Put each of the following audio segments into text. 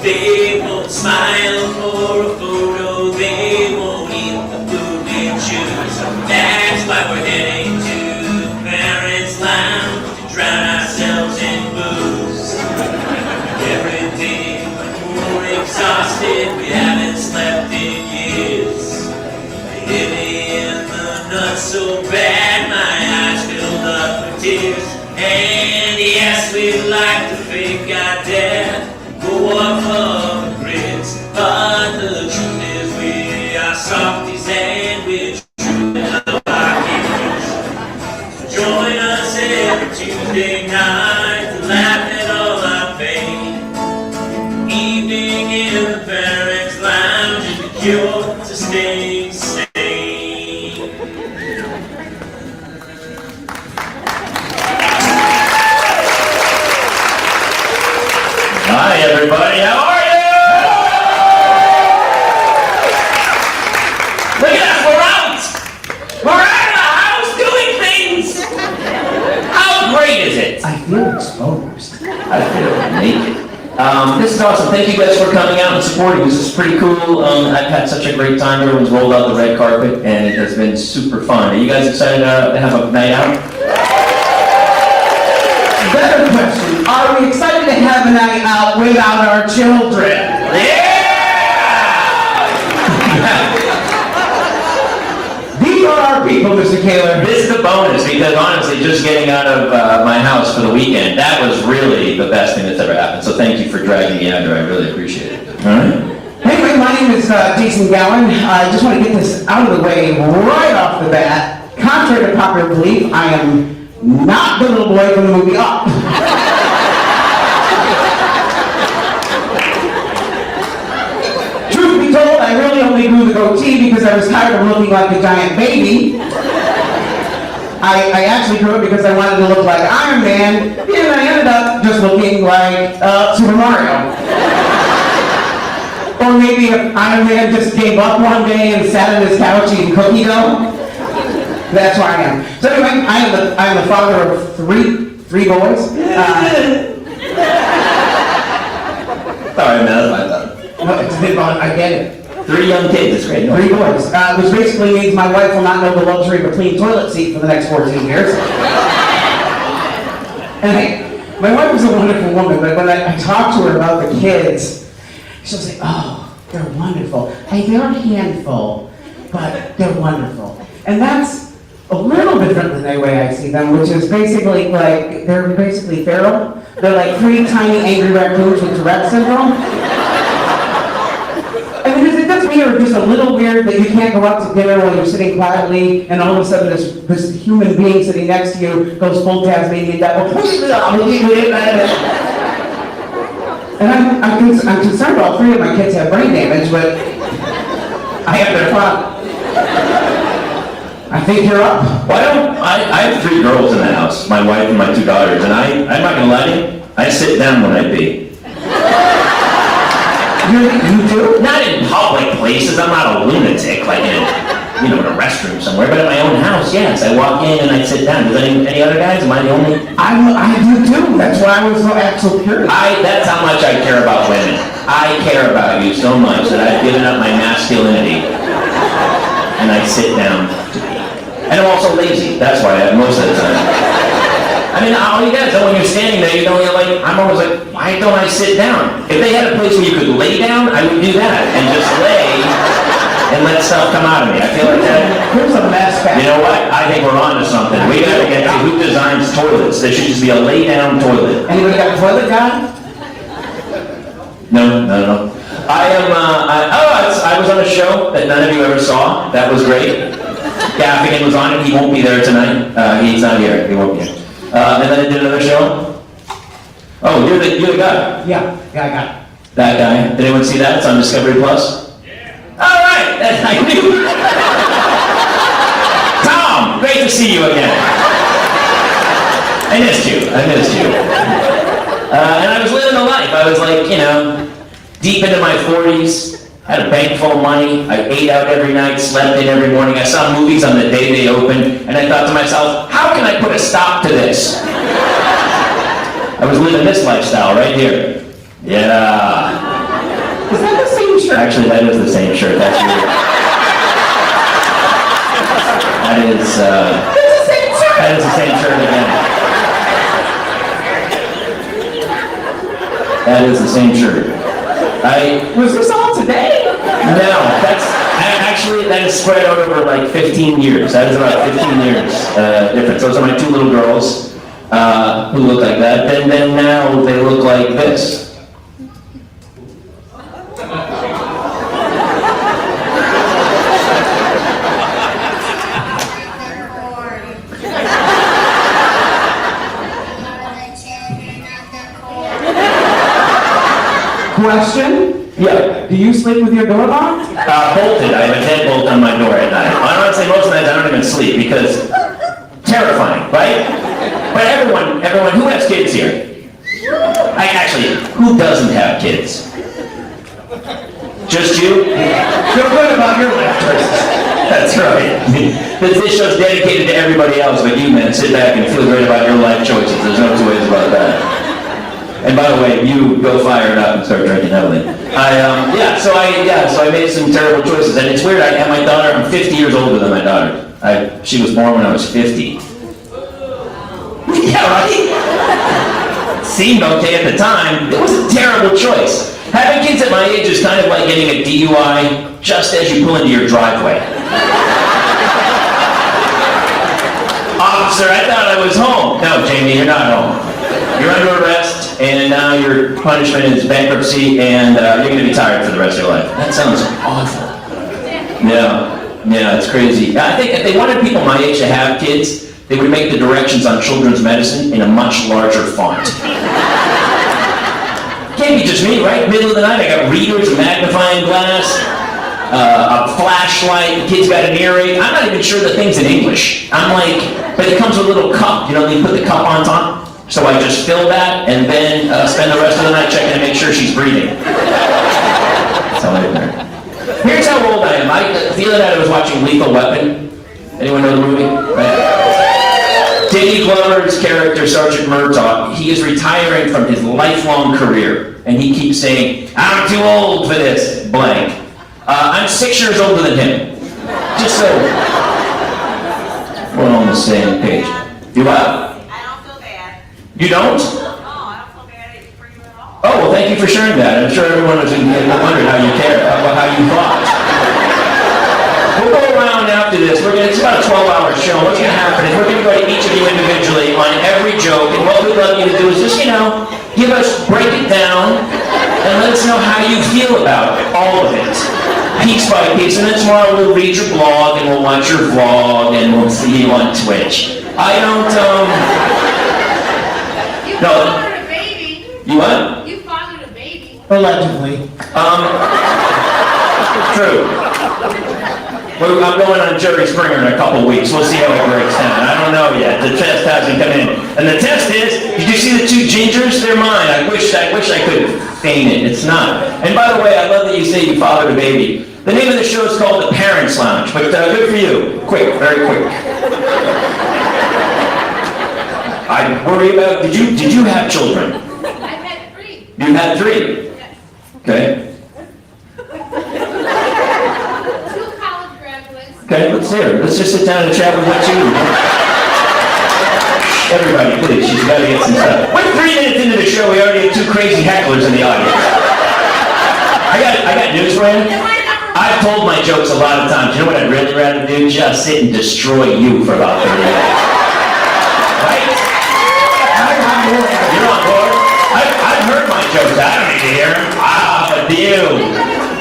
They won't smile for a photo, they won't eat the food we choose. That's why we're heading to the parents' lounge to drown ourselves in booze. Every day we're more exhausted, we haven't slept in years. They hit me in the nuts so bad, my eyes filled up with tears. And yes, we'd like to fake our death, go up on the grids, but the truth is we are softies and we're true to our kids. So join us every Tuesday night to laugh at all our pain. Evening in the parents' lounge is the cure to staying sane. Hi everybody, how are you? Look at us, we're out! We're out of the house doing things! How great is it? I feel exposed. I feel naked. This is awesome. Thank you guys for coming out and supporting us. This is pretty cool. I've had such a great time. Everyone's rolled out the red carpet and it has been super fun. Are you guys excited to have a night out? Better question. Are we excited to have a night out without our children? Yeah! These are our people, Mr. Kaler. This is the bonus because honestly, just getting out of my house for the weekend, that was really the best thing that's ever happened. So thank you for dragging me out here. I really appreciate it. All right? Anyway, my name is Gowin. I just want to get this out of the way right off the bat. Contrary to popular belief, I am not the little boy from the movie Up. Truth be told, I really only grew the goatee because I was tired of looking like a giant baby. I actually grew it because I wanted to look like Iron Man, and I ended up just looking like Super Mario. Or maybe if Iron Man just gave up one day and sat on his couch eating cookie dough. That's where I am. So anyway, I am the father of three boys. Sorry, man, that's my thought. No, it's a bit on, I get it. 3 young kids, it's great. 3 boys, which basically means my wife will not know the luxury of a clean toilet seat for the next 14 years. And hey, my wife is a wonderful woman, but when I talk to her about the kids, she'll say, oh, they're wonderful. Hey, they're a handful, but they're wonderful. And that's a little different than the way I see them, which is basically like, they're basically feral. They're like 3 tiny angry raccoons with Tourette syndrome. And it does weird, just a little weird that you can't go out to dinner while you're sitting quietly and all of a sudden this human being sitting next to you goes full Tasmanian devil. And I'm concerned all 3 of my kids have brain damage, but I have their fun. I think you're up. Why don't I have 3 girls in the house, my wife and my 2 daughters, and I'm not gonna lie to you, I sit down when I pee. You do? Not in public places, I'm not a lunatic, like in in a restroom somewhere, but at my own house, yes. I walk in and I sit down. Does any other guys? Am I the only? I do too. That's why I was so curious. That's how much I care about women. I care about you so much that I've given up my masculinity and I sit down to pee. And I'm also lazy. That's why most of the time. I mean, all you guys know when you're standing there, I'm always like, why don't I sit down? If they had a place where you could lay down, I would do that and just lay and let stuff come out of me. I feel like that. Here's a mess back. You know what? I think we're on to something. We gotta get to who designs toilets. There should just be a lay down toilet. Anybody got a toilet guy? No. I was on a show that none of you ever saw. That was great. Gaffigan was on it. He won't be there tonight. He's not here. He won't be here. And then I did another show. Oh, you're the guy. Yeah, I got it. That guy. Did anyone see that? It's on Discovery Plus. Yeah. All right. I knew. Tom, great to see you again. I missed you. And I was living the life. I was like, deep into my 40s, had a bank full of money. I ate out every night, slept in every morning. I saw movies on the day they opened, and I thought to myself, how can I put a stop to this? I was living this lifestyle right here. Yeah. Is that the same shirt? Actually, that is the same shirt. That's you. That is the same shirt again. That is the same shirt. Was this all today? No, that is spread out over like 15 years. That is about 15 years difference. Those are my two little girls who look like that. And then now they look like this. Question? Yeah. Do you sleep with your door locked? Bolted. I have a deadbolt on my door at night. Honestly, most nights I don't even sleep because terrifying, right? But everyone who has kids here? Who doesn't have kids? Just you? Feel good about your life choices. That's right. This show's dedicated to everybody else, but you men sit back and feel great about your life choices. There's no two ways about that. And by the way, you go fire it up and start drinking heavily. So I made some terrible choices, and it's weird. I have my daughter. I'm 50 years older than my daughter. She was born when I was 50. Yeah, right. Seemed okay at the time. It was a terrible choice. Having kids at my age is kind of like getting a DUI just as you pull into your driveway. Officer, I thought I was home. No, Jamie, you're not home. You're under arrest, and now your punishment is bankruptcy, and you're going to be tired for the rest of your life. That sounds awful. Yeah, it's crazy. I think if they wanted people my age to have kids, they would make the directions on children's medicine in a much larger font. Can't be just me, right? Middle of the night, I got readers, a magnifying glass, a flashlight, the kid's got an earring. I'm not even sure the thing's in English. But it comes with a little cup, you put the cup on top. So I just fill that and then spend the rest of the night checking to make sure she's breathing. That's how I learned. Here's how old I am. The other night I was watching Lethal Weapon. Anyone know the movie? Right? Danny Glover's character, Sergeant Murtaugh, he is retiring from his lifelong career. And he keeps saying, I'm too old for this, blank. I'm 6 years older than him. Just so we're on the same page. You what? You don't? No, I don't feel bad for you at all. Oh, well, thank you for sharing that. I'm sure everyone was wondering how you care, about how you thought. We'll go around after this. It's about a 12-hour show. What's going to happen is we're going to go to each of you individually on every joke, and what we'd love you to do is just, break it down, and let us know how you feel about all of it, piece by piece. And then tomorrow we'll read your blog, and we'll watch your vlog, and we'll see you on Twitch. You fathered a baby. You what? You fathered a baby. Allegedly. True. Well, I'm going on Jerry Springer in a couple weeks. We'll see how it breaks down. I don't know yet. The test hasn't come in. And the test is, did you see the two gingers? They're mine. I wish I could feign it. It's not. And by the way, I love that you say you fathered a baby. The name of the show is called The Parents Lounge, but good for you. Quick, very quick. I worry about, did you have children? I've had 3. You had 3? Yes. Okay. 2 college graduates. Okay, let's just sit down and chat with what you... Everybody, please, she's got to get some stuff. We're 3 minutes into the show, we already have 2 crazy hecklers in the audience. I got news for you. I've told my jokes a lot of times. You know what I'd really rather do? Just sit and destroy you for about 30 minutes. Right? You're on board. I've heard my jokes. I don't need to hear them. But you.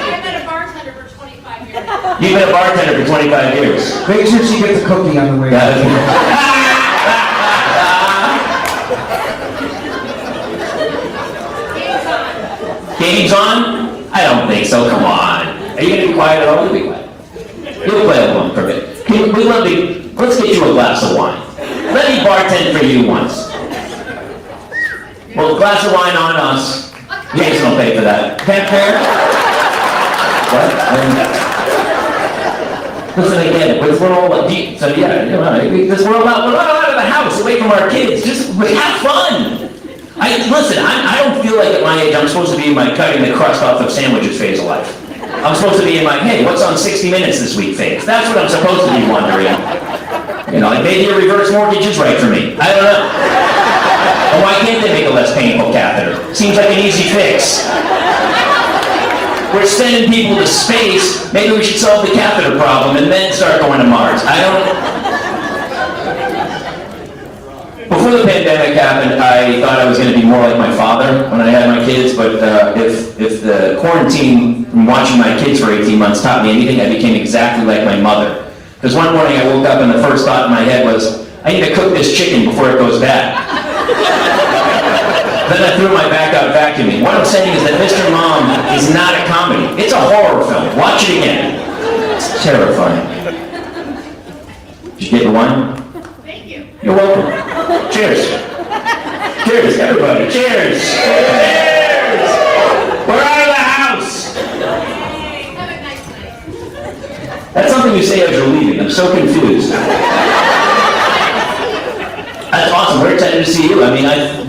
I've been a bartender for 25 years. You've been a bartender for 25 years. Make sure she gets a cookie on the way. Game's on? I don't think so. Come on. Are you going to be quiet at all? You'll be quiet. You'll play along for a bit. Let's get you a glass of wine. Let me bartend for you once. Well, a glass of wine on us. Jason will pay for that. That fair? What? Listen again, we're all deep, so yeah, because we're out of the house, away from our kids. Just have fun. I don't feel like at my age I'm supposed to be in my cutting the crust off of sandwiches phase of life. I'm supposed to be in my, hey, what's on 60 Minutes this week phase. That's what I'm supposed to be wondering. Like maybe a reverse mortgage is right for me. I don't know. Or why can't they make a less painful catheter? Seems like an easy fix. We're sending people to space. Maybe we should solve the catheter problem and then start going to Mars. Before the pandemic happened, I thought I was going to be more like my father when I had my kids, but if the quarantine from watching my kids for 18 months taught me anything, I became exactly like my mother. Because one morning I woke up and the first thought in my head was, I need to cook this chicken before it goes bad. Then I threw my back out vacuuming. What I'm saying is that Mr. Mom is not a comedy. It's a horror film. Watch it again. It's terrifying. Did you get the wine? Thank you. You're welcome. Cheers. Cheers, everybody. Cheers. Cheers. We're out of the house. Have a nice night. That's something you say as you're leaving. I'm so confused. That's awesome. We're excited to see you. I mean, I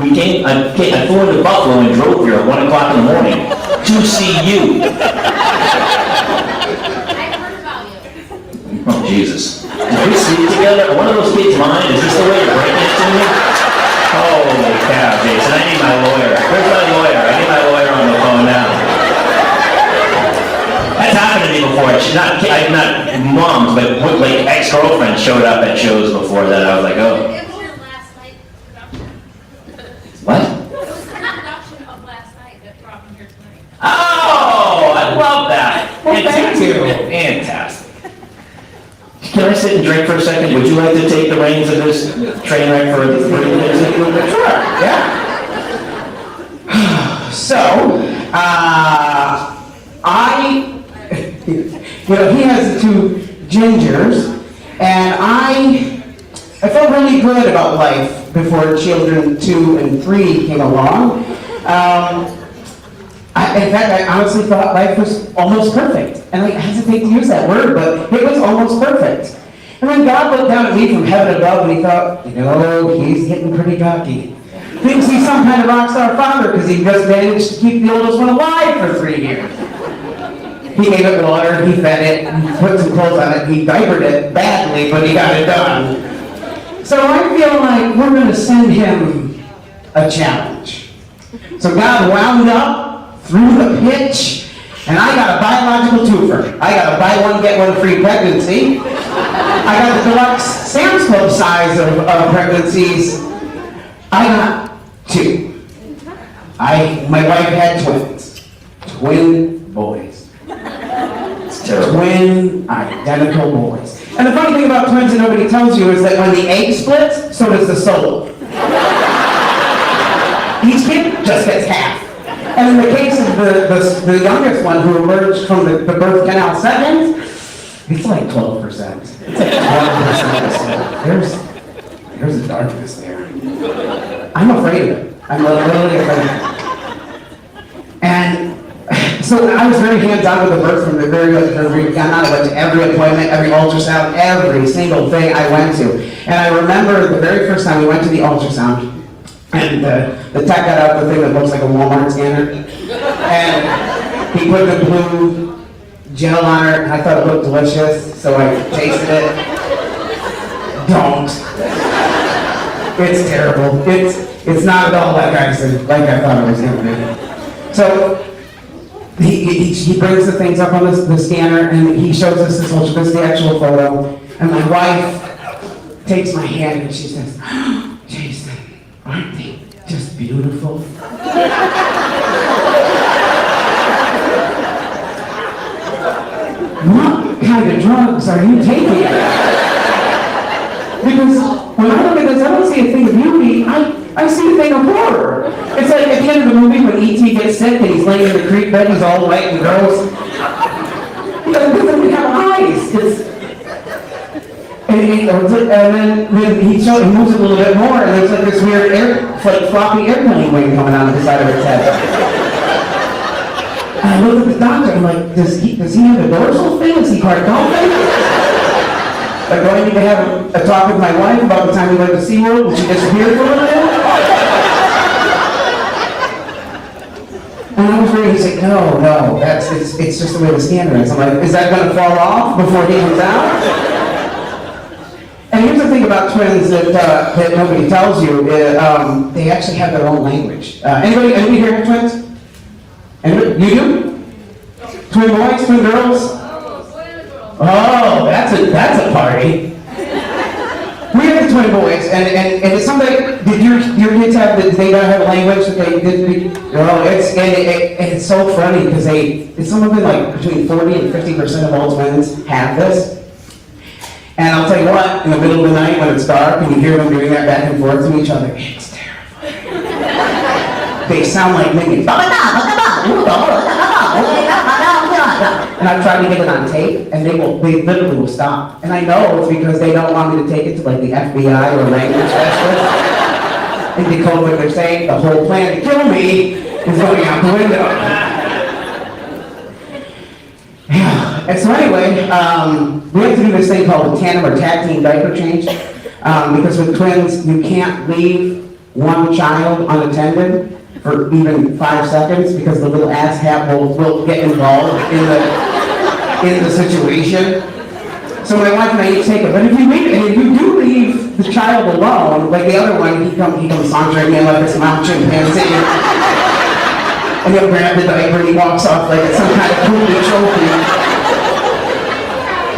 flew into Buffalo and drove here at 1 o'clock in the morning to see you. I heard about you. Oh, Jesus. Did we sleep together? Are one of those kids mine? Is this the way you're breaking it to me? Holy cow, Jason. I need my lawyer. Where's my lawyer? I need my lawyer on the phone now. That's happened to me before. Not moms, but like ex-girlfriends showed up at shows before that. I was like, oh. It was your last night production. What? It was the production of last night that brought me here tonight. Oh, I love that. Well, thank you. Fantastic. Can I sit and drink for a second? Would you like to take the reins of this train wreck for a minute? Sure, yeah. So, he has 2 gingers, and I felt really good about life before children 2 and 3 came along. In fact, I honestly thought life was almost perfect. And I hesitate to use that word, but it was almost perfect. And then God looked down at me from heaven above and he thought, he's getting pretty cocky. Thinks he's some kind of rock star father because he just managed to keep the oldest one alive for 3 years. He gave it water, he fed it, he put some clothes on it, he diapered it badly, but he got it done. So I feel like we're going to send him a challenge. So God wound up, threw the pitch, and I got a biological twofer. I got a buy one, get one free pregnancy. I got the deluxe Sam's Club size of pregnancies. I got 2. My wife had twins. Twin boys. Twin identical boys. And the funny thing about twins that nobody tells you is that when the egg splits, so does the soul. Each kid just gets half. And in the case of the youngest one who emerged from the birth canal second, it's like 12%. It's like 12%. There's a darkness there. I'm afraid of it. I'm literally afraid of it. And So I was very hands-on with the birth from the very, I went to every appointment, every ultrasound, every single thing I went to. And I remember the very first time we went to the ultrasound, and the tech got out the thing that looks like a Walmart scanner, and he put the blue gel on her, and I thought it looked delicious, so I tasted it. Don't. It's terrible. It's not at all like I thought it was going to be. So he brings the things up on the scanner, and he shows us this is the actual photo, and my wife takes my hand and she says, "Oh, Jason, aren't they just beautiful?" What kind of drugs are you taking? Because when I look at this, I don't see a thing of beauty, I see a thing of horror. It's like at the end of the movie when E.T. gets sick and he's laying in the creek bed, he's all white and gross. He doesn't even have eyes. And then he moves it a little bit more, and there's like this weird floppy airplane wing coming out of the side of his head. And I look at the doctor, I'm like, does he have a dorsal fin? Is he part dolphin? Like, do I need to have a talk with my wife about the time we went to SeaWorld and she disappeared for a little bit? And I was ready, he's like, no, it's just the way the scanner is. I'm like, is that going to fall off before he comes out? And here's the thing about twins that nobody tells you, they actually have their own language. Anybody here have twins? Anybody? You do? Twin boys, twin girls? Oh, that's a party. We have the twin boys, and it's somebody. Did your kids have? Did they not have a language that they did? Oh, it's so funny because it's something like between 40 and 50% of all twins have this. And I'll tell you what, in the middle of the night when it's dark and you hear them doing that back and forth to each other, it's terrifying. They sound like minions. And I've tried to get it on tape, and they literally will stop. And I know it's because they don't want me to take it to like the FBI or language specialist and decode what they're saying. The whole plan to kill me is going out the window. Yeah. And so anyway, we have to do this thing called a tandem or tag team diaper change. Because with twins, you can't leave one child unattended for even 5 seconds because the little asshat will get involved in the situation. So my wife and I each take it. But if you do leave the child alone, like the other one, he comes sauntering in like this mountain chimpanzee, and he'll grab the diaper and he walks off like it's some kind of cool trophy.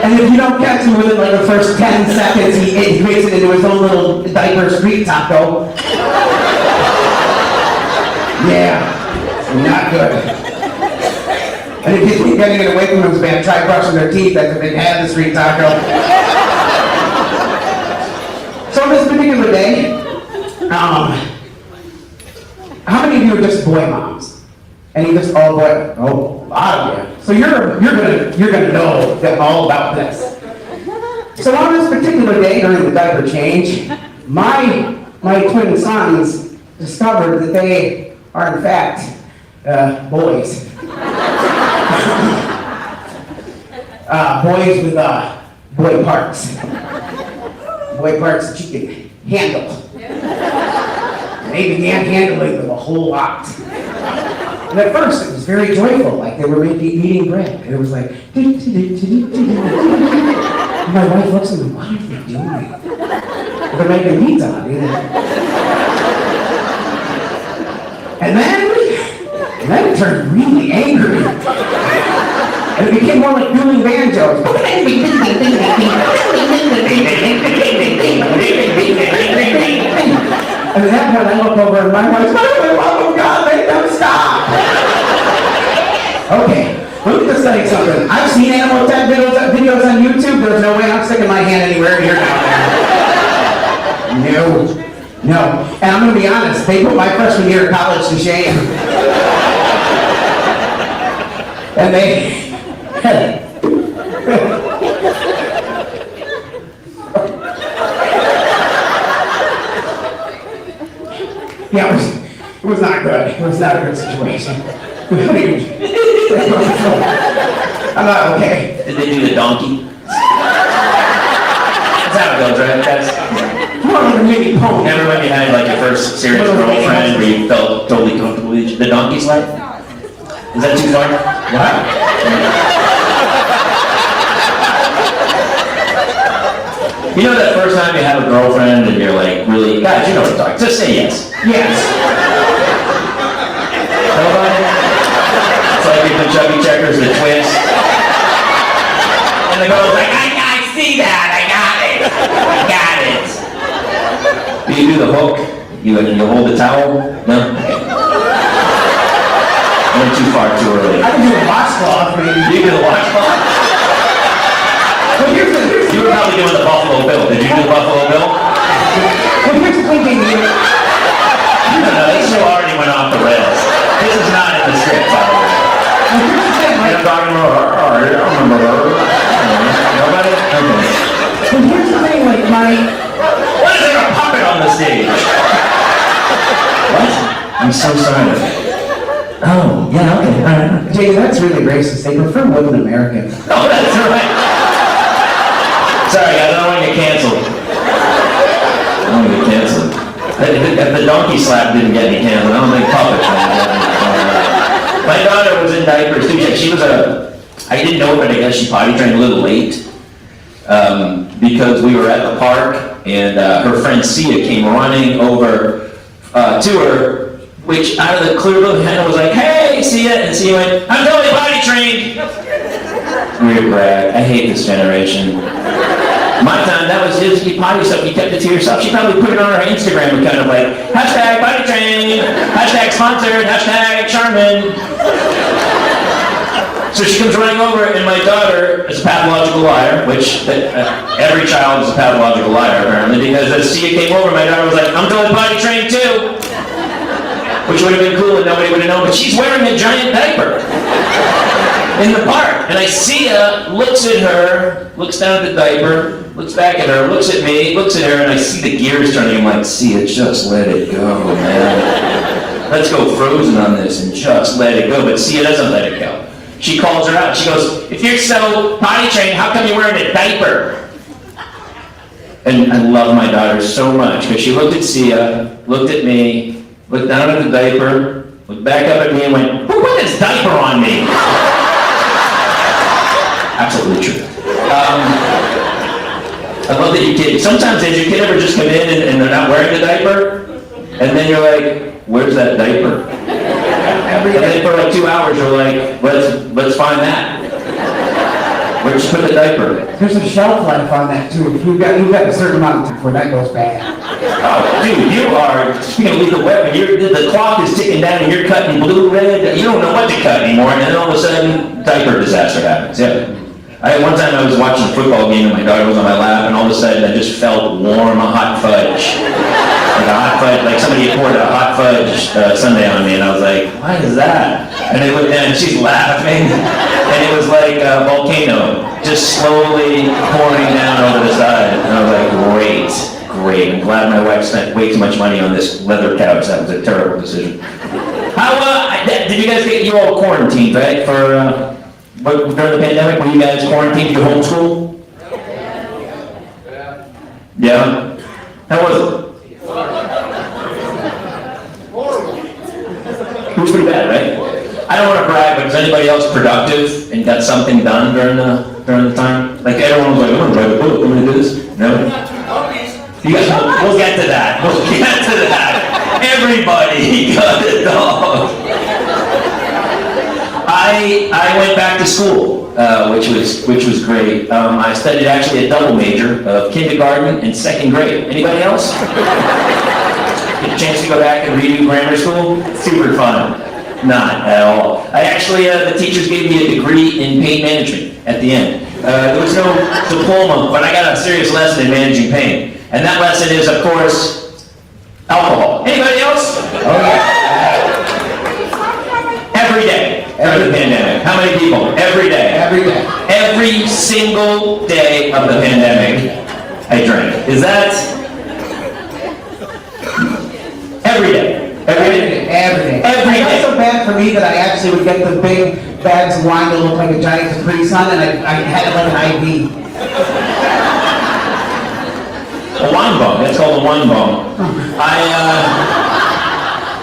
And if you don't catch him within like the first 10 seconds, he makes it into his own little diaper street taco. Yeah, not good. And if you keep getting it away from them, man, try brushing their teeth after they've had the street taco. So on this particular day, how many of you are just boy moms? And you just all boy? Oh, a lot of you. So you're gonna know all about this. So on this particular day during the diaper change, my twin sons discovered that they are in fact boys. Boys with boy parts. Boy parts that you can handle. And they began handling them a whole lot. And at first it was very joyful, like they were maybe eating bread. And it was like, and my wife looks at me, what are they doing? They're making meat on it. And then it turned really angry. And it became more like dueling banjos. And at that point I look over and my wife's, oh God, make them stop. Okay, let me just tell you something. I've seen animal attack videos on YouTube. There's no way I'm sticking my hand anywhere near down there. No. And I'm going to be honest, they put my freshman year of college to shame. And they... Yeah, it was not good. It was not a good situation. I'm not okay. Did they do the donkey? That's how it goes, right? That's Come on, maybe pony. never when you had like your first serious girlfriend where you felt totally comfortable with each. The donkey slide? Is that too far? Wow. You know that first time you have a girlfriend and you're like, really, guys, you know what I'm talking. Just say yes. Yes. Nobody? It's like the chubby checkers, the twist. And the girl's like, I see that, I got it. Do you do the hook? You hold the towel? No? I went too far too early. I can do a washcloth, maybe. You do the washcloth? But here's the You were probably doing the Buffalo Bill. Did you do the Buffalo Bill? thinking. No, this show already went off the rails. This is not in the script, by the way. Here's the thing, I'm talking about her. I remember her. Nobody? Okay. But here's the thing, like my. What is there a puppet on the stage? What? I'm so sorry. Oh, yeah, okay, alright. Jay, that's really racist. They prefer women American. Oh, that's right. Sorry, I don't want to get canceled. I don't want to get canceled. The donkey slap didn't get me canceled. I don't think puppet. My daughter was in diapers too. She was I didn't know it, but I guess she potty trained a little late. Because we were at the park and her friend Sia came running over to her, which out of the clear blue Hannah was like, "Hey, Sia," and Sia went, "I'm totally potty trained." Weird brag. I hate this generation. My time, that was his potty stuff. You kept it to yourself. She probably put it on her Instagram and kind of like, hashtag potty trained, hashtag sponsored, hashtag Charmin. So she comes running over, and my daughter is a pathological liar, which every child is a pathological liar, apparently, because as Sia came over, my daughter was like, "I'm totally potty trained too." Which would have been cool and nobody would have known, but she's wearing a giant diaper in the park. And I see her, looks at her, looks down at the diaper, looks back at her, looks at me, looks at her, and I see the gears turning. I'm like, "Sia, just let it go, man. Let's go Frozen on this and just let it go." But Sia doesn't let it go. She calls her out. She goes, "If you're so potty trained, how come you're wearing a diaper?" And I love my daughter so much because she looked at Sia, looked at me, looked down at the diaper, looked back up at me and went, "Who put this diaper on me?" Absolutely true. I love that your kid, sometimes does your kid ever just come in and they're not wearing the diaper? And then you're like, "Where's that diaper?" And then for like 2 hours you're like, let's find that. Where'd you put the diaper? There's a shelf life on that too. You've got a certain amount of time before that goes bad. Oh, dude, you are, speaking of lethal weapon, the clock is ticking down and you're cutting blue, red, you don't know what to cut anymore, and then all of a sudden, diaper disaster happens, yeah. One time I was watching a football game and my daughter was on my lap, and all of a sudden I just felt warm, a hot fudge. Like somebody had poured a hot fudge sundae on me, and I was like, "What is that?" And I looked down and she's laughing, and it was like a volcano, just slowly pouring down over the side. And I was like, great. I'm glad my wife spent way too much money on this leather couch. That was a terrible decision. How, did you guys get, you all quarantined, right? For, during the pandemic, were you guys quarantined? You homeschool? Yeah? How was it? It was pretty bad, right? I don't want to brag, but was anybody else productive and got something done during the time? Like everyone was like, "I'm gonna write a book, I'm gonna do this." No? You guys, we'll get to that. We'll get to that. Everybody got a dog. I went back to school, which was great. I studied actually a double major of kindergarten and second grade. Anybody else? Get a chance to go back and redo grammar school? Super fun. Not at all. I actually, the teachers gave me a degree in pain management at the end. There was no diploma, but I got a serious lesson in managing pain. And that lesson is, of course, alcohol. Anybody else? Oh, yeah. Every day during the pandemic. How many people? Every day. Every day. Every single day of the pandemic, I drank. Is that? Every day. Every day. Every day. Every It got day. so bad for me that I actually would get the big bags of wine that look like a giant Capri Sun, and I had it like an IV. A wine bomb. That's called a wine bomb.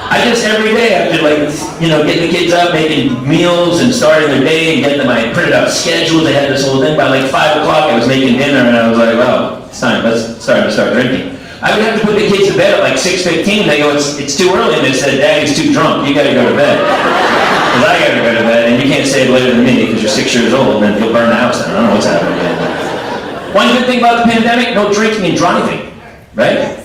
I just every day after getting the kids up, making meals and starting their day and getting them. I printed out schedules. I had this whole thing. By like 5 o'clock, I was making dinner and I was like, well, it's time. Let's start drinking. I would have to put the kids to bed at like 6:15. They go, it's too early. And they said, Daddy's too drunk. You got to go to bed. Because I got to go to bed, and you can't stay later than me because you're 6 years old, and then you'll burn the house down. I don't know what's happening yet. One good thing about the pandemic: no drinking and driving, right?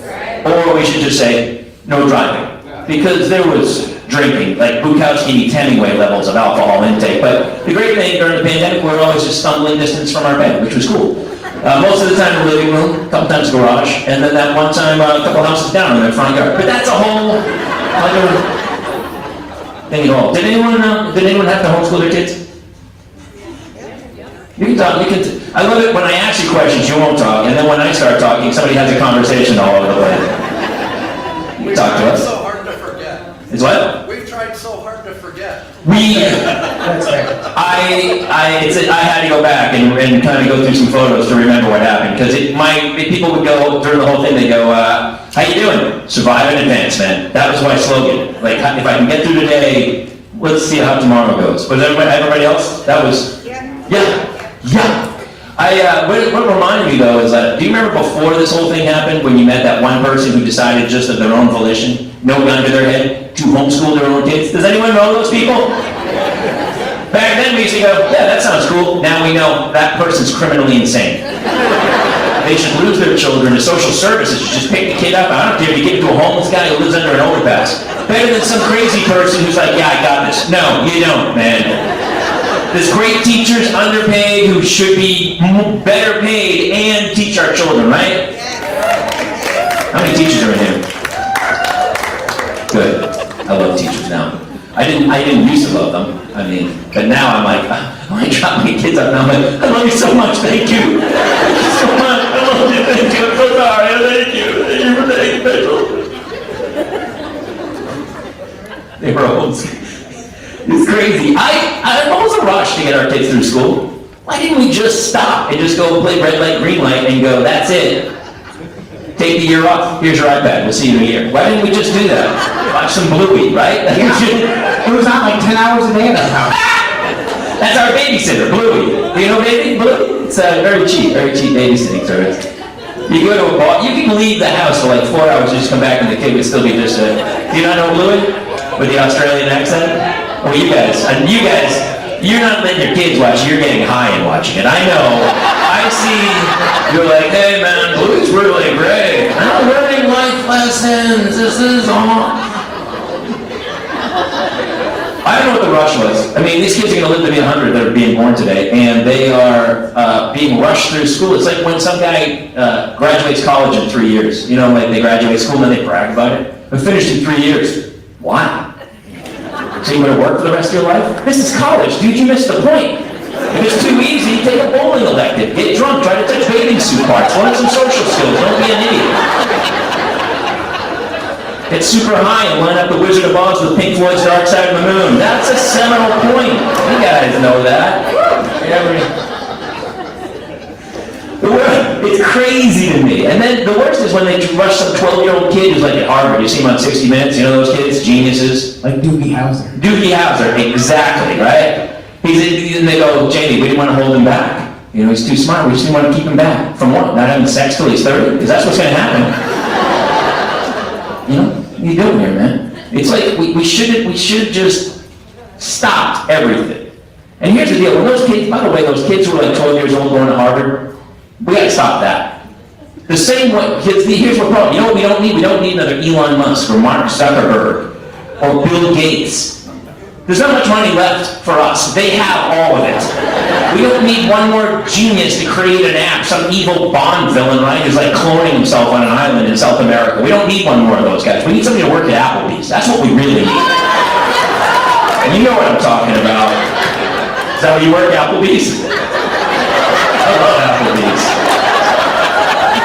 Or we should just say no driving. Because there was drinking, like Bukowski meets Hemingway levels of alcohol intake. But the great thing during the pandemic, we were always just stumbling distance from our bed, which was cool. Most of the time in the living room, a couple times garage, and then that one time a couple houses down in their front yard. But that's a whole other thing at all. Did anyone have to homeschool their kids? You can talk. I love it when I ask you questions, you won't talk, and then when I start talking, somebody has a conversation all over the place. You can talk to us. So hard to forget. It's what? We've tried so hard to forget. That's right. I had to go back and kind of go through some photos to remember what happened, because people would go during the whole thing. They go, "How you doing? Survive in advance, man." That was my slogan. Like, if I can get through today, let's see how tomorrow goes. Was everybody else? That was yeah. What reminded me though is that, do you remember before this whole thing happened, when you met that one person who decided just of their own volition, no gun to their head, to homeschool their own kids? Does anyone know those people? Back then we used to go, yeah, that sounds cool. Now we know that person's criminally insane. They should lose their children to social services. You just pick the kid up. I don't care if you give it to a homeless guy who lives under an overpass. Better than some crazy person who's like, yeah, I got this. No, you don't, man. There's great teachers, underpaid, who should be better paid and teach our children, right? How many teachers are in here? Good. I love teachers now. I didn't used to love them. But now I'm like, when I drop my kids up now, I'm like, I love you so much, thank you. Thank you so much. I love you, thank you. I'm so sorry. Thank you. Thank you for taking my children. They were old. It's crazy. I'm almost a rush to get our kids through school. Why didn't we just stop and just go play red light, green light and go, that's it. Take the year off. Here's your iPad. We'll see you in a year. Why didn't we just do that? Watch some Bluey, right? Yeah. It was on like 10 hours a day at our house. That's our babysitter, Bluey. Do you know Bluey? It's a very cheap babysitting service. You go to a bar, you can leave the house for like 4 hours and just come back and the kid would still be just do you not know Bluey? With the Australian accent? Well, you guys, you're not letting your kids watch, you're getting high and watching it. I know. I see, you're like, hey man, Bluey's really great. I'm learning life lessons. This is all. I don't know what the rush was. These kids are going to live to be 100 that are being born today, and they are being rushed through school. It's like when some guy graduates college in 3 years. You know, like they graduate school and then they brag about it. I finished in 3 years. Why? So you want to work for the rest of your life? This is college, dude. You missed the point. If it's too easy, take a bowling elective. Get drunk. Try to touch bathing suit parts. Learn some social skills. Don't be an idiot. Get super high and line up the Wizard of Oz with Pink Floyd's Dark Side of the Moon. That's a seminal point. You guys know that. It's crazy to me. And then the worst is when they rush some 12-year-old kid who's like at Harvard. You see him on 60 Minutes. You know those kids? Geniuses. Like Doogie Howser. Doogie Howser, exactly, right? And they go, Jamie, we didn't want to hold him back. You know, he's too smart. We just didn't want to keep him back. From what? Not having sex till he's 30? Because that's what's going to happen. You know? What are you doing here, man? It's like we should just stop everything. And here's the deal. When those kids, by the way, those kids who are like 12 years old going to Harvard, we got to stop that. The same way, here's what problem. You know what we don't need? We don't need another Elon Musk or Mark Zuckerberg or Bill Gates. There's not much money left for us. They have all of it. We don't need one more genius to create an app, some evil Bond villain, right, who's like cloning himself on an island in South America. We don't need one more of those guys. We need somebody to work at Applebee's. That's what we really need. And you know what I'm talking about. Is that where you work, Applebee's? I love Applebee's.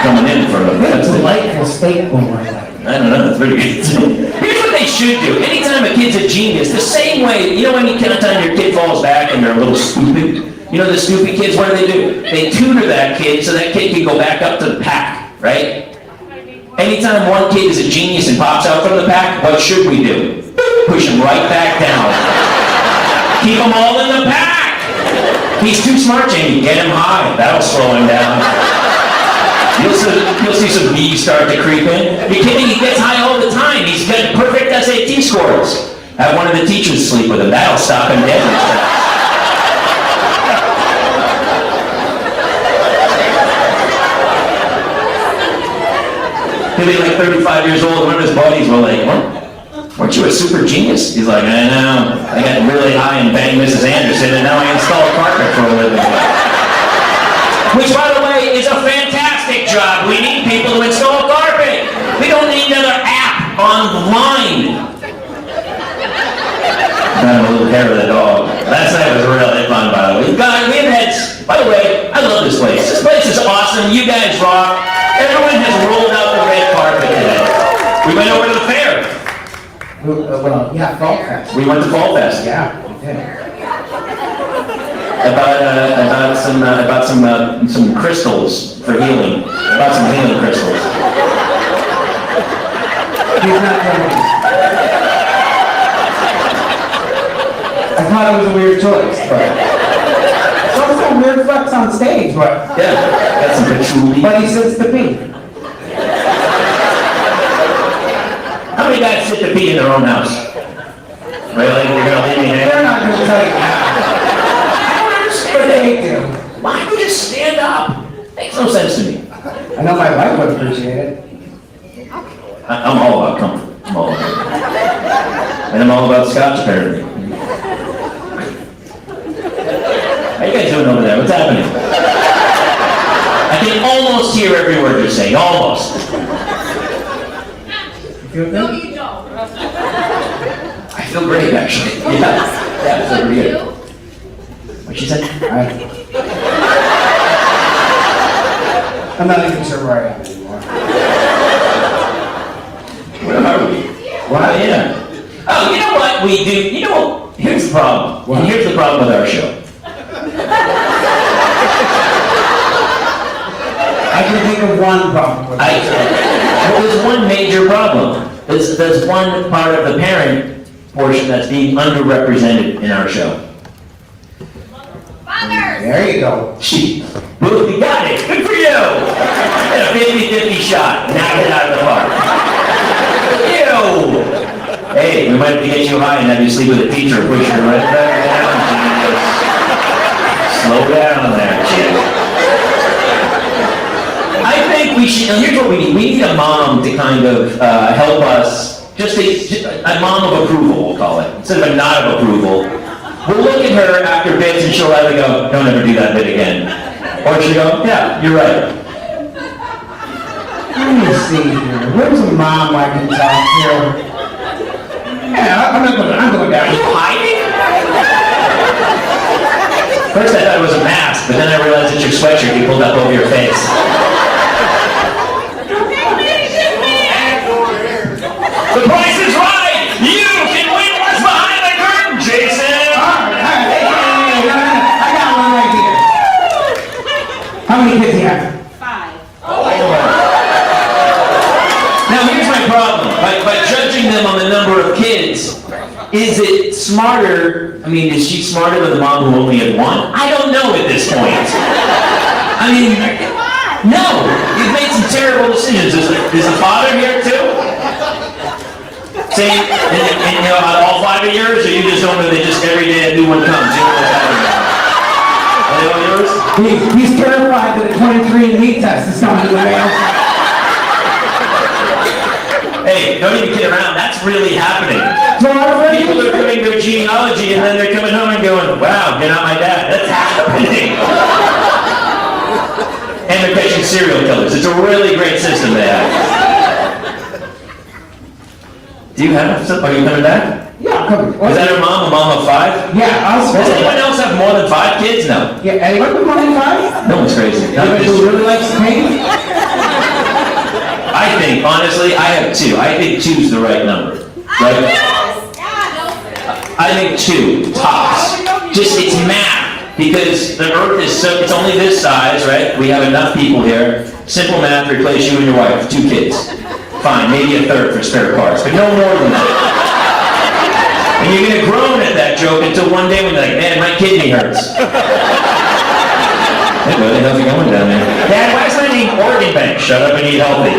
Coming in for a It's a delightful steak bowl. I don't know, that's pretty good. Here's what they they should do, anytime a kid's a genius, the same way, you know when you anytime your kid falls back and they're a little stupid, you know the stupid kids, what do? They tutor that kid so that kid can go back up to the pack, right? Anytime one kid is a genius and pops out from the pack, what should we do? Push him right back down. Keep them all in the pack. He's too smart, Jamie. Get him high. That'll slow him down. You'll see some B's start to creep in. You're kidding? He gets high all the time. He's got perfect SAT scores. Have one of the teachers sleep with him. That'll stop him dead in his tracks. He'll be like 35 years old. One of his buddies were like, "What? Weren't you a super genius?" He's like, "I know. I got really high and banged Mrs. Anderson, and now I install carpet for a living." Which, by the way, is a fantastic job. We need people to install carpet. We don't need another app online. Got a little hair of the dog. Last night was really fun, by the way. God, we have had. By the way, I love this place. This place is awesome. You guys rock. Everyone has rolled out the red carpet today. We went over to the fair. Well, yeah, Fall Fest. We went to Fall Fest. Yeah, we did. About some crystals for healing. About some healing crystals. He's not coming. I thought it was a weird choice, but saw some weird flex on stage, but Yeah, got some patchouli. but he sits the beat. How many guys sit to pee in their own house? Really? You're gonna leave me They're hanging? not going to tell you now. But they do. Why don't you just stand up? Makes no sense to me. I know my wife would appreciate it. I'm all about comfort. I'm all about it. And I'm all about scotch, apparently. How you guys doing over there? What's happening? I can almost hear every word you're saying. Almost. You feel No, good? you don't. I feel great, actually. Yeah. Yeah, I feel pretty good. What'd she say? I'm not even sure where I am anymore. Where are we? What? Yeah. Oh, you know what we do? You know what? Here's the problem. What? And here's the problem with our show. I can think of one problem with it. Well, there's one major problem. There's one part of the parent portion that's being underrepresented in our show. Fathers! There you go. Well, you got it. Good for you. And a 50-50 shot. Knock it out of the park. Ew. Hey, we might have to get you high and have you sleep with a teacher. Push you right back down. Jesus. Slow down there, kid. I think we should, and here's what we need. We need a mom to kind of help us, just a mom of approval, we'll call it, instead of a nod of approval. We'll look at her after bits and she'll either go, "Don't ever do that bit again." Or she'll go, "Yeah, you're right." Let me see here. Where's a mom I can talk to? Yeah, I'm going down. Are you hiding? First I thought it was a mask, but then I realized it's your sweatshirt you pulled up over your face. The price is right! You can win what's behind the curtain, Jason! Hey, I got one right here. How many kids do you have? 5. Now here's my problem. By judging them on the number of kids, is it smarter? I mean, is she smarter than the mom who only had one? I don't know at this point. I mean, no. You've made some terrible decisions. Is the father here too? Say, you know, all 5 of yours, or you just don't know that just every day a new one comes? You know what's happening? Are they all yours? He's terrified that a 23andMe test is coming to the mail. Hey, don't even kid around. That's really happening. So our friend- People are doing their genealogy and then they're coming home and going, "Wow, you're not my dad." That's happening. And they're catching serial killers. It's a really great system they have. Do you have some? Are you coming back? Yeah, come on. Is that her mom, a mom of 5? Yeah, I'll Does anyone else have more than 5 kids? No. Yeah, anyone with more than 5? No one's crazy. Anyone who really likes paint? I think, honestly, I have 2. I think 2's the right number. I right? I think 2, tops. Just, it's math, because the earth is so, it's only this size, right? We have enough people here. Simple math, replace you and your wife, 2 kids. Fine, maybe a third for spare parts, but no more than that. And you're gonna groan at that joke until one day when you're like, man, my kidney hurts. Hey, buddy, how's it going down there? Dad, why is my name Organ Bank? Shut up and eat healthy.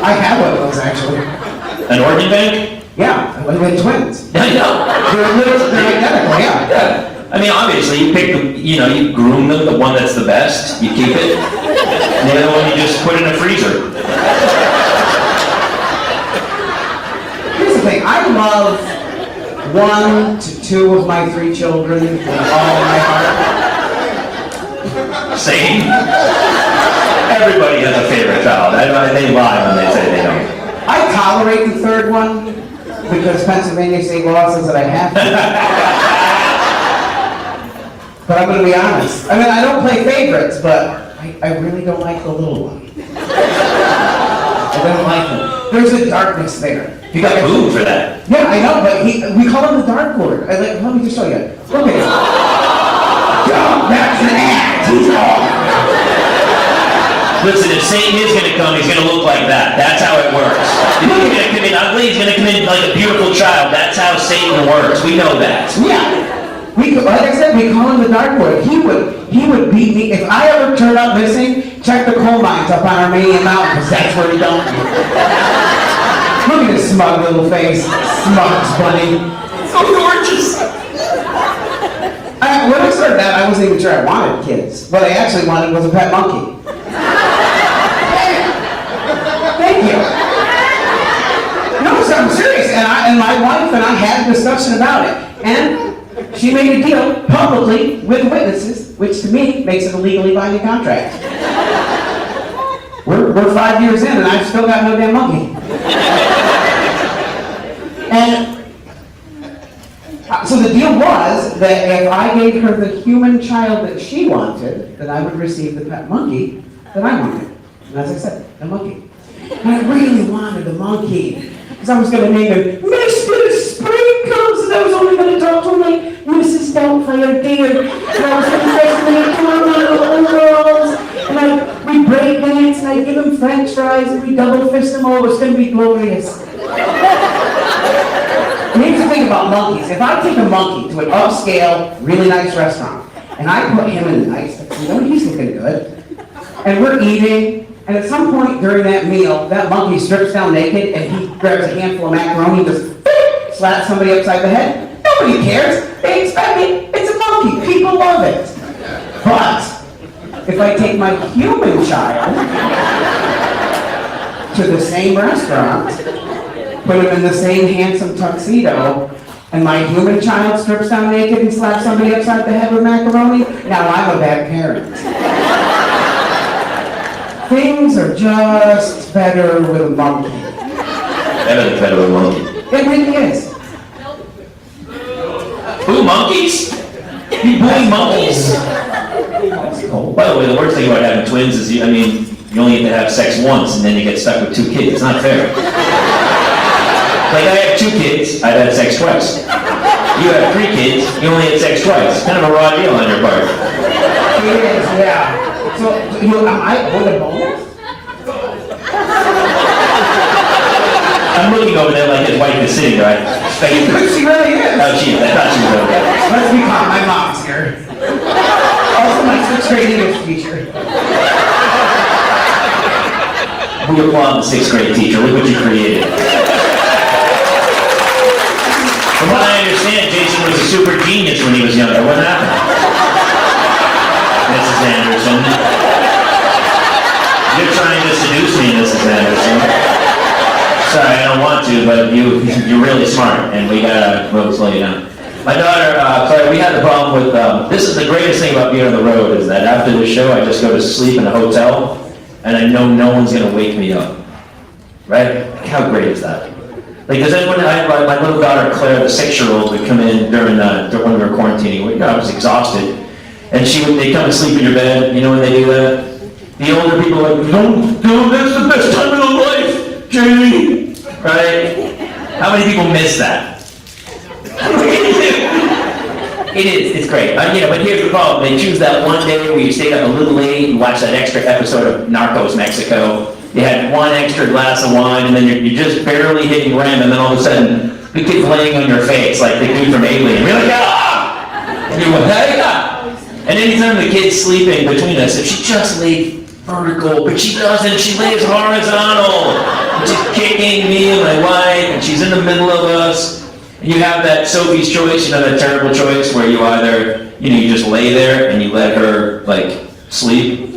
I have one of those actually. An organ bank? Yeah, we had twins. I know. They're identical, yeah. Yeah. I mean, obviously, you pick the, you groom them, the one that's the best, you keep it. And the other one you just put in a freezer. Here's the thing, I love 1 to 2 of my 3 children with all my heart. Same. Everybody has a favorite child. They lie when they say they don't. I tolerate the 3rd one because Pennsylvania state law says that I have to. But I'm gonna be honest. I mean, I don't play favorites, but I really don't like the little one. I don't like him. There's a darkness there. You got booed for that. Yeah, I know, but we call him the Dark Lord. Let me just show you. Look at him. That's an act. He's off. Listen, if Satan is going to come, he's going to look like that. That's how it works. If he's going to come in ugly, he's going to come in like a beautiful child. That's how Satan works. We know that. Yeah. Like I said, we call him the Dark Lord. He would beat me. If I ever turn up missing, check the coal mines up on Armenian Mountain, because that's where he don't. Look at his smug little face. Smug bunny. So gorgeous. When I started that, I wasn't even sure I wanted kids. What I actually wanted was a pet monkey. Thank you. No, so I'm serious. And my wife and I had a discussion about it. And she made a deal publicly with witnesses, which to me makes it a legally binding contract. We're 5 years in and I've still got no damn monkey. And so the deal was that if I gave her the human child that she wanted, then I would receive the pet monkey that I wanted. And as I said, the monkey. And I really wanted the monkey. Because I was going to name him Mr. Sprinkles, and I was only going to talk to him like Mrs. Doubtfire Dear. And I was going to say to him, come on, my little overalls. And we'd break dance, and I'd give him French fries, and we'd double fist them all. It's going to be glorious. And here's the thing about monkeys. If I take a monkey to an upscale, really nice restaurant, and I put him in a nice, he's looking good, and we're eating, and at some point during that meal, that monkey strips down naked and he grabs a handful of macaroni and just slaps somebody upside the head. Nobody cares. They expect it. It's a monkey. People love it. But if I take my human child to the same restaurant, put him in the same handsome tuxedo, and my human child strips down naked and slaps somebody upside the head with macaroni, now I'm a bad parent. Things are just better with a monkey. Everything's better with a monkey. It really is. Ooh, monkeys? You bully monkeys? That's cool. By the way, the worst thing about having twins is, you only get to have sex once and then you get stuck with 2 kids. It's not fair. Like, I have 2 kids, I've had sex twice. You have 3 kids, you only had sex twice. Kind of a raw deal on your part. It is, yeah. So, am I owed a bonus? I'm looking over there like his wife is sitting there. She really is. Oh, she is. I thought she was over there. Let's be calm, my mom's here. Also my 6th grade English teacher. We applaud the 6th grade teacher. Look what you created. From what I understand, Jason was a super genius when he was younger. What happened? Mrs. Anderson. You're trying to seduce me, Mrs. Anderson. Sorry, I don't want to, but you're really smart, and we'll slow you down. My daughter, Claire, we had the problem with, this is the greatest thing about being on the road, is that after the show, I just go to sleep in a hotel, and I know no one's going to wake me up. Right? How great is that? Like, does anyone, my little daughter, Claire, the 6-year-old, would come in during when we were quarantining. I was exhausted. And they'd come and sleep in your bed, when they do that? The older people are like, no, that's the best time of their life. Judy, right? How many people miss that? It is, it's great. But here's the problem. They choose that one day where you stayed up a little late and watched that extra episode of Narcos Mexico. You had one extra glass of wine, and then you're just barely hitting REM, and then all of a sudden, the kid's laying on your face like the dude from Alien. You're like, ah! And you're like, hey, ah! And anytime the kid's sleeping between us, if she just laid vertical, but she doesn't, she lays horizontal. And she's kicking me and my wife, and she's in the middle of us. And you have that Sophie's choice, that terrible choice where you either, you just lay there and you let her, sleep.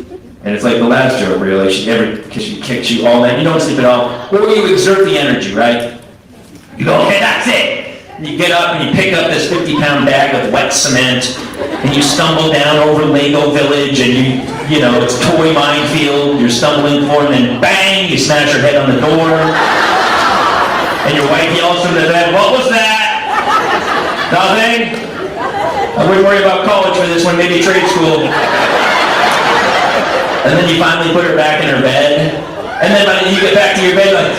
And it's like the last joke, really. Because she kicks you all night. You don't sleep at all. Or you exert the energy, right? You go, okay, that's it. And you get up and you pick up this 50-pound bag of wet cement. And you stumble down over Lego Village. And it's toy minefield. You're stumbling for it. And then bang, you smash your head on the door. And your wife yells from the bed, what was that? Nothing? I wouldn't worry about college for this one, maybe trade school. And then you finally put her back in her bed. And then you get back to your bed like,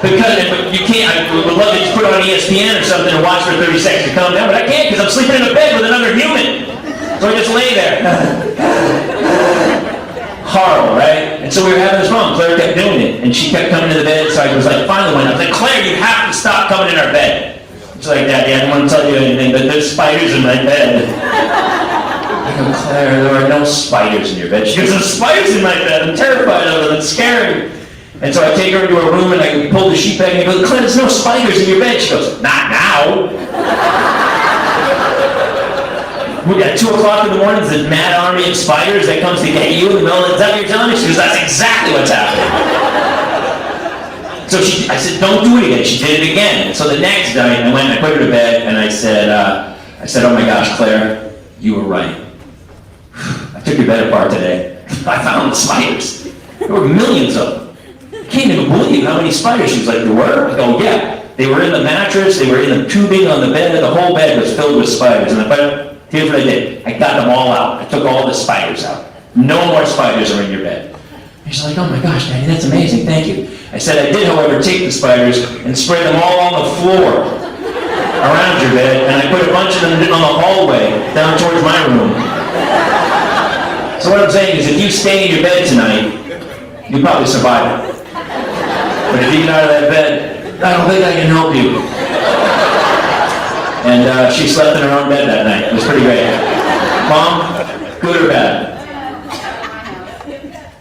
because you can't, I would love to just put it on ESPN or something and watch for 30 seconds to calm down, but I can't because I'm sleeping in a bed with another human. So I just lay there. Horrible, right? And so we were having this problem. Claire kept doing it. And she kept coming to the bed, so I was like, finally I was like, Claire, you have to stop coming in our bed. She's like, Daddy, I don't want to tell you anything, but there's spiders in my bed. I go, Claire, there are no spiders in your bed. She goes, there's spiders in my bed. I'm terrified of them. It's scary. And so I take her into her room and I pull the sheet back and I go, Claire, there's no spiders in your bed. She goes, not now. We got 2 o'clock in the morning, there's a mad army of spiders that comes to get you in the middle of the night. You're telling me? She goes, that's exactly what's happening. So I said, don't do it again. She did it again. So the next night, I went and I put her to bed and I said, oh my gosh, Claire, you were right. I took your bed apart today. I found the spiders. There were millions of them. I can't even believe how many spiders. She was like, there were? I go, yeah. They were in the mattress, they were in the tubing on the bed, and the whole bed was filled with spiders. And here's what I did. I got them all out. I took all the spiders out. No more spiders are in your bed. And she's like, oh my gosh, Daddy, that's amazing, thank you. I said, I did, however, take the spiders and spread them all on the floor around your bed, and I put a bunch of them on the hallway down towards my room. So what I'm saying is, if you stay in your bed tonight, you'll probably survive it. But if you get out of that bed, I don't think I can help you. And she slept in her own bed that night. It was pretty great. Mom, good or bad?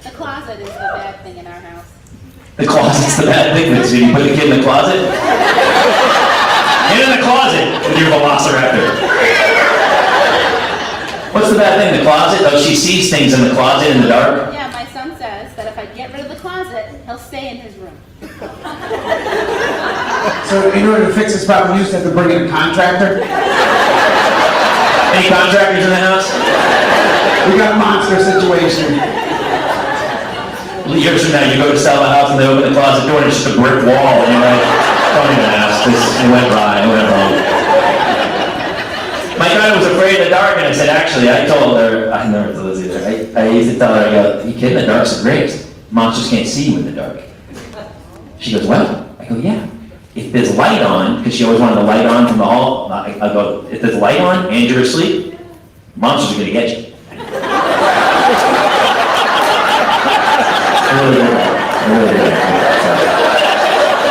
The closet is the bad thing in our house. The closet's the bad thing. So you put the kid in the closet? Get in the closet with your velociraptor. What's the bad thing? The closet? Oh, she sees things in the closet in the dark? Yeah, my son says that if I get rid of the closet, he'll stay in his room. So in order to fix this problem, you just have to bring in a contractor. Any contractors in the house? We got a monster situation. Years from now, you go to sell the house and they open the closet door and it's just a brick wall. And you're like, don't even ask. It went wrong. It went wrong. My daughter was afraid of the dark, and I said, actually, I told her, I never told this either. I used to tell her, I go, you kid, the dark's the greatest. Monsters can't see you in the dark. She goes, what? I go, yeah. If there's light on, because she always wanted the light on from the hall, I go, if there's light on and you're asleep, monsters are going to get you.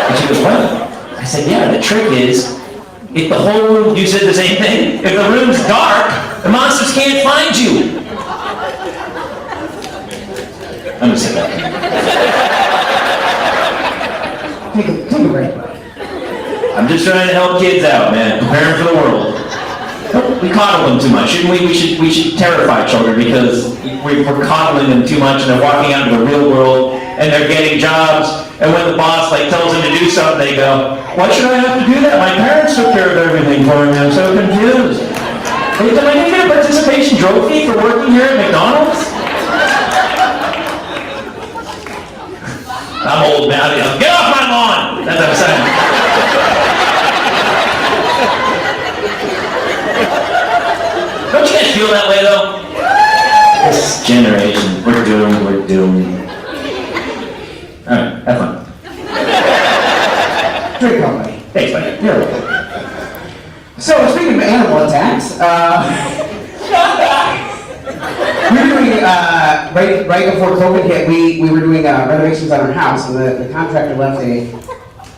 And she goes, what? I said, yeah, the trick is, if the whole room, you said the same thing, if the room's dark, the monsters can't find you. I'm going to sit back. Take a break. I'm just trying to help kids out, man. Prepare them for the world. We coddle them too much, shouldn't we? We should terrify children because we're coddling them too much and they're walking out into the real world and they're getting jobs. And when the boss tells them to do something, they go, why should I have to do that? My parents took care of everything for me. I'm so confused. Hey, am I going to get a participation trophy for working here at McDonald's? I'm old now. Get off my lawn! That's what I'm saying. Don't you guys feel that way, though? This generation, we're doomed. All You're okay. So, speaking of animal attacks, we were doing, right before COVID hit, we were doing renovations on our house, and the contractor left a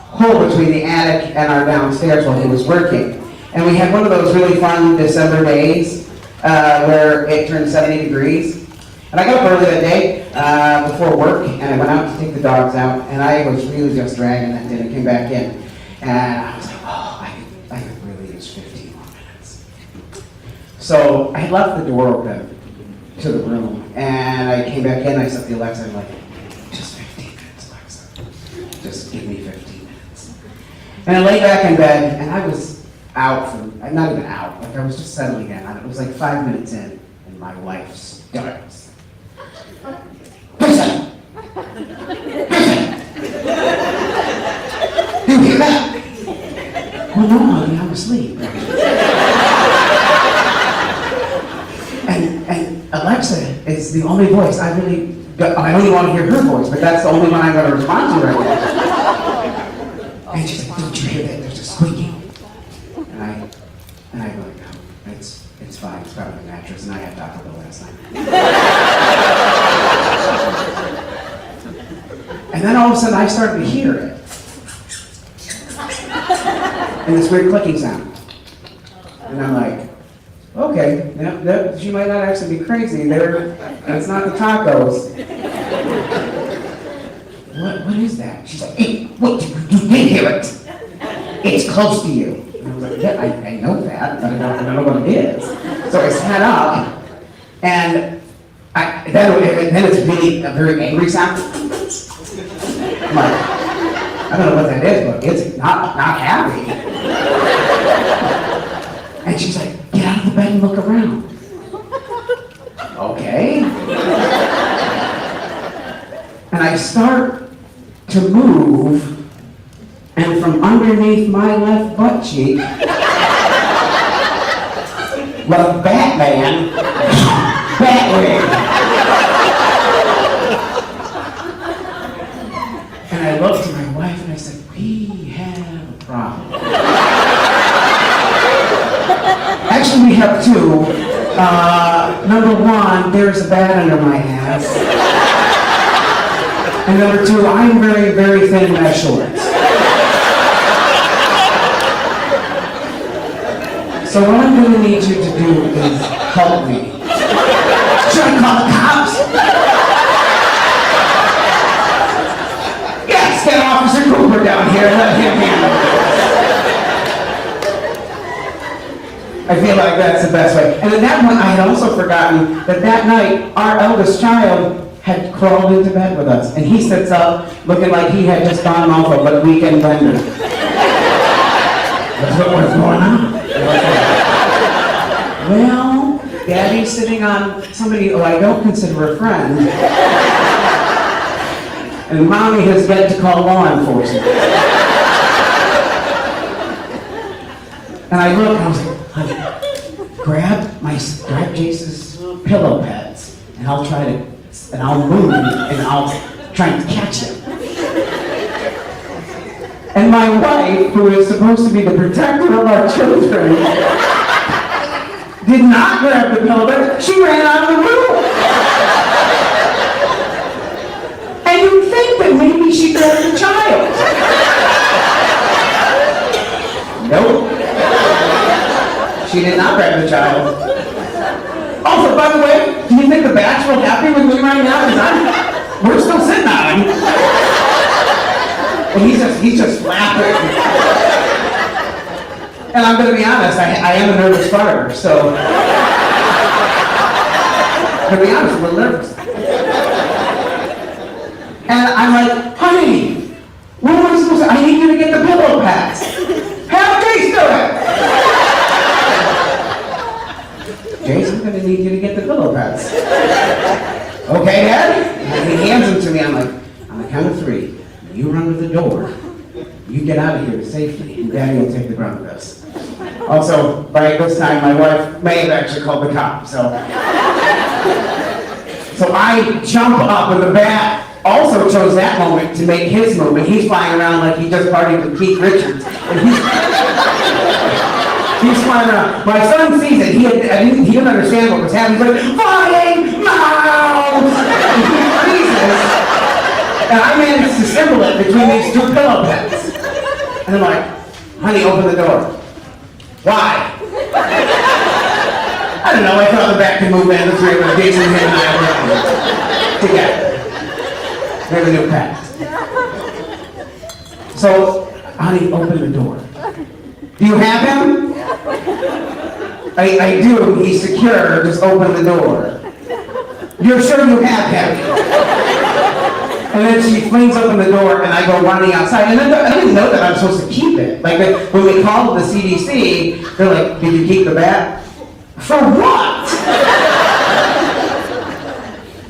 hole between the attic and our downstairs while he was working. And we had one of those really fun December days where it turned 70 degrees. And I got up early that day before work, and I went out to take the dogs out, and I was really just dragging that day and came back in. And I was like, oh, I could really use 15 more minutes. So I had left the door open to the room, and I came back in, I set the Alexa, and I'm like, just 15 minutes, Alexa. Just give me 15 minutes. And I lay back in bed, and I was out from, I'm not even out, like I was just settling in. It was like 5 minutes in, and my wife starts. Listen! You hear that? Well, no, honey, I'm asleep. And Alexa is the only voice I really, I only want to hear her voice, but that's the only one I'm going to respond to right now. And she's like, don't you hear that? There's a squeaking. And I go, no, it's fine. It's probably the mattress, and I had Taco Bell last night. And then all of a sudden I started to hear it. And this weird clicking sound. And I'm like, okay, she might not actually be crazy. It's not the tacos. What is that? She's like, hey, what, you did hear it. It's close to you. And I was like, yeah, I know that, but I don't know what it is. So I sat up, and then it's really a very angry sound. I'm like, I don't know what that is, but it's not happy. And she's like, get out of the bed and look around. Okay. And I start to move, and from underneath my left butt cheek, like Batman, Batwing. And I looked at my wife and I said, we have a problem. Actually, we have two. Number one, there's a bat under my ass. And number two, I'm very, very thin mesh shorts. So what I'm going to need you to do is help me. Should I call the cops? Yes, get Officer Cooper down here. Let him handle this. I feel like that's the best way. And at that point, I had also forgotten that night, our eldest child had crawled into bed with us. And he sits up looking like he had just gone off of a weekend bender. That's what was going on. Well, Daddy's sitting on somebody who I don't consider a friend. And Mommy has yet to call law enforcement. And I look and I was like, honey, grab Jace's pillow pads and I'll move and I'll try and catch him. And my wife, who is supposed to be the protector of our children, did not grab the pillow pad. She ran out of the room. And you'd think that maybe she grabbed the child. Nope. She did not grab the child. Also, by the way, do you think the bat's real happy with me right now? Because we're still sitting on him. And he's just laughing. And I'm going to be honest, I am a nervous farter, so. To be honest, I'm a little nervous. And I'm like, honey, what am I supposed to, I need you to get the pillow pads. Have Jace do it. Jace, I'm going to need you to get the pillow pads. Okay, Dad? And he hands them to me, I'm like, on the count of 3. You run to the door, you get out of here to safety, and Daddy will take the brunt of this. Also, by this time, my wife may have actually called the cops, so I jump up with the bat also chose that moment to make his movement. He's flying around like he just partied with Keith Richards. And he's flying around. My son sees it. He didn't understand what was happening. He's like, flying mouse! And he freezes. And I managed to symbol it between these two pillow pets. And I'm like, honey, open the door. Why? I don't know, I thought the back could move in, the three of us, Jason, him, and I were together. We have a new pet. So, honey, open the door. Do you have him? I do, he's secure, just open the door. You're sure you have him? And then she flings open the door and I go running outside. And then I didn't know that I'm supposed to keep it. Like when we called the CDC, they're like, did you keep the bat? For what?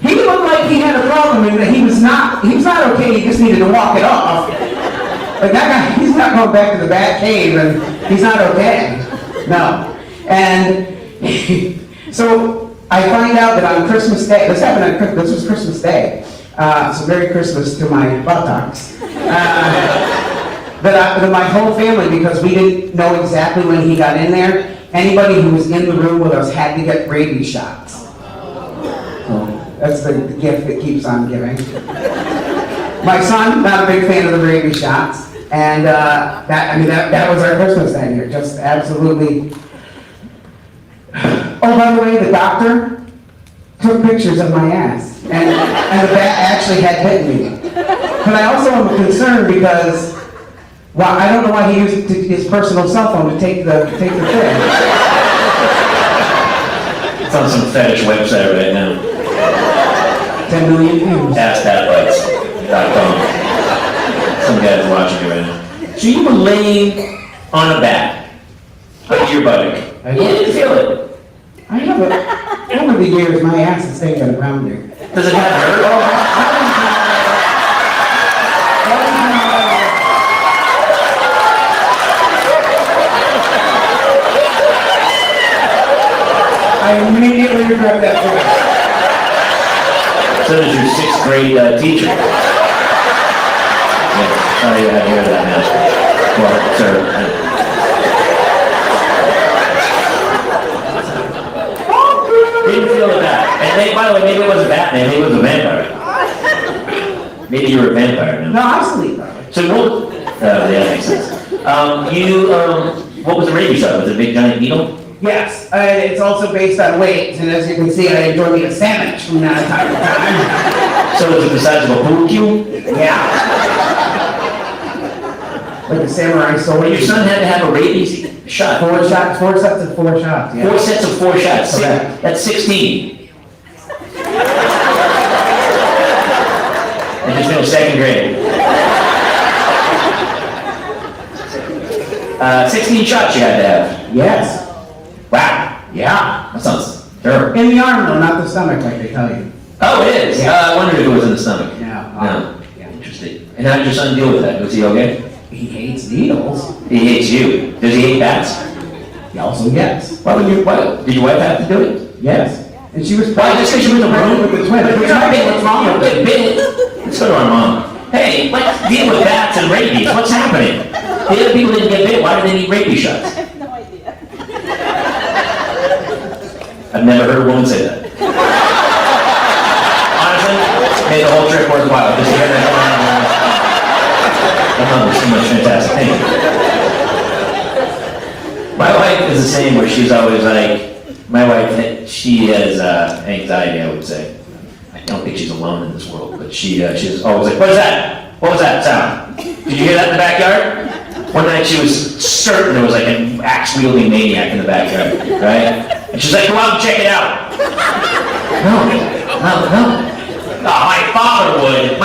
He looked like he had a problem and that he was not okay, he just needed to walk it off. Like that guy, he's not going back to the bat cave and he's not okay. No. And so I find out that on Christmas Day, this was Christmas Day, so Merry Christmas to my buttocks. That my whole family, because we didn't know exactly when he got in there, anybody who was in the room with us had to get rabies shots. So that's the gift that keeps on giving. My son, not a big fan of the rabies shots, and that was our Christmas that year, just absolutely. Oh, by the way, the doctor took pictures of my ass, and the bat actually had bitten me. But I also am concerned because, well, I don't know why he used his personal cell phone to take the thing. It's on some fetish website right now. 10 million views. AskThatBites.com. Some guy's watching you right now. So you were laying on a bat under your buttock. I You didn't feel it. I have it. Over the years, my ass has stayed around there. Does it have hurt? I immediately regret that choice. So does your 6th grade teacher. Yeah, sorry you had to hear that now. Well, sir. Didn't feel the bat. And by the way, maybe it wasn't Batman, maybe it was a vampire. Maybe you were a vampire now. No, I sleep. So what? Yeah, that makes sense. What was the rabies shot? Was it a big giant needle? Yes, it's also based on weight, and as you can see, I enjoy me a sandwich from time to time. So was it the size of a pool cue? Yeah. Like a samurai sword. Well, your son had to have a rabies shot. 4 sets of 4 shots. Yeah. 4 sets of 4 shots. Correct. That's 16. And just finished 2nd grade. 16 shots you had to have. Yes. Wow. Yeah. That sounds terrible. In the arm, though, not the stomach, like they tell you. Oh, it is? Yeah. I wondered if it was in the stomach. Yeah. No. Yeah. Interesting. And how did your son deal with that? Was he okay? He hates needles. He hates you. Does he hate bats? He also gets. Why did your wife have to do it? Yes. And she was Why, just because you were in the room with the twins. What's wrong with it? Let's go to our mom. Hey, let's deal with bats and rabies. What's happening? The other people didn't get bit. Why did they need rabies shots? I have no idea. I've never heard a woman say that. Honestly, made the whole trip worthwhile. Just to hear that. My mom was so much fantastic. Thank you. My wife is the same, where she's always like, my wife, she has anxiety, I would say. I don't think she's alone in this world, but she's always like, what is that? What was that sound? Did you hear that in the backyard? One night she was certain there was like an axe-wielding maniac in the backyard, right? And she's like, go out and check it out. No. Oh, my father would.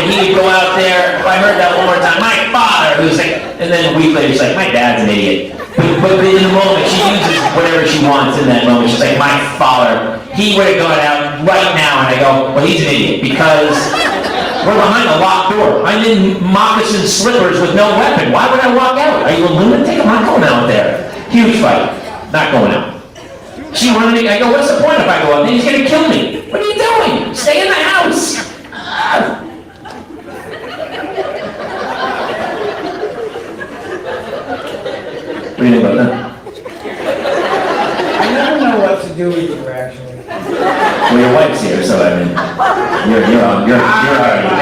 He would go out there. If I heard that one more time, my father, who's like, and then a week later, she's like, my dad's an idiot. But in the moment, she uses whatever she wants in that moment. She's like, my father, he would have gone out right now. And I go, well, he's an idiot because we're behind a locked door. I'm in moccasin slippers with no weapon. Why would I walk out? Are you a lunatic? I'm not going out there. Huge fight. Not going out. She wanted me. I go, what's the point if I go out there? He's going to kill me. What are you doing? Stay in the house. do you think about that? I never know what to do with you, actually. Well, your wife's here, so I mean, you're already,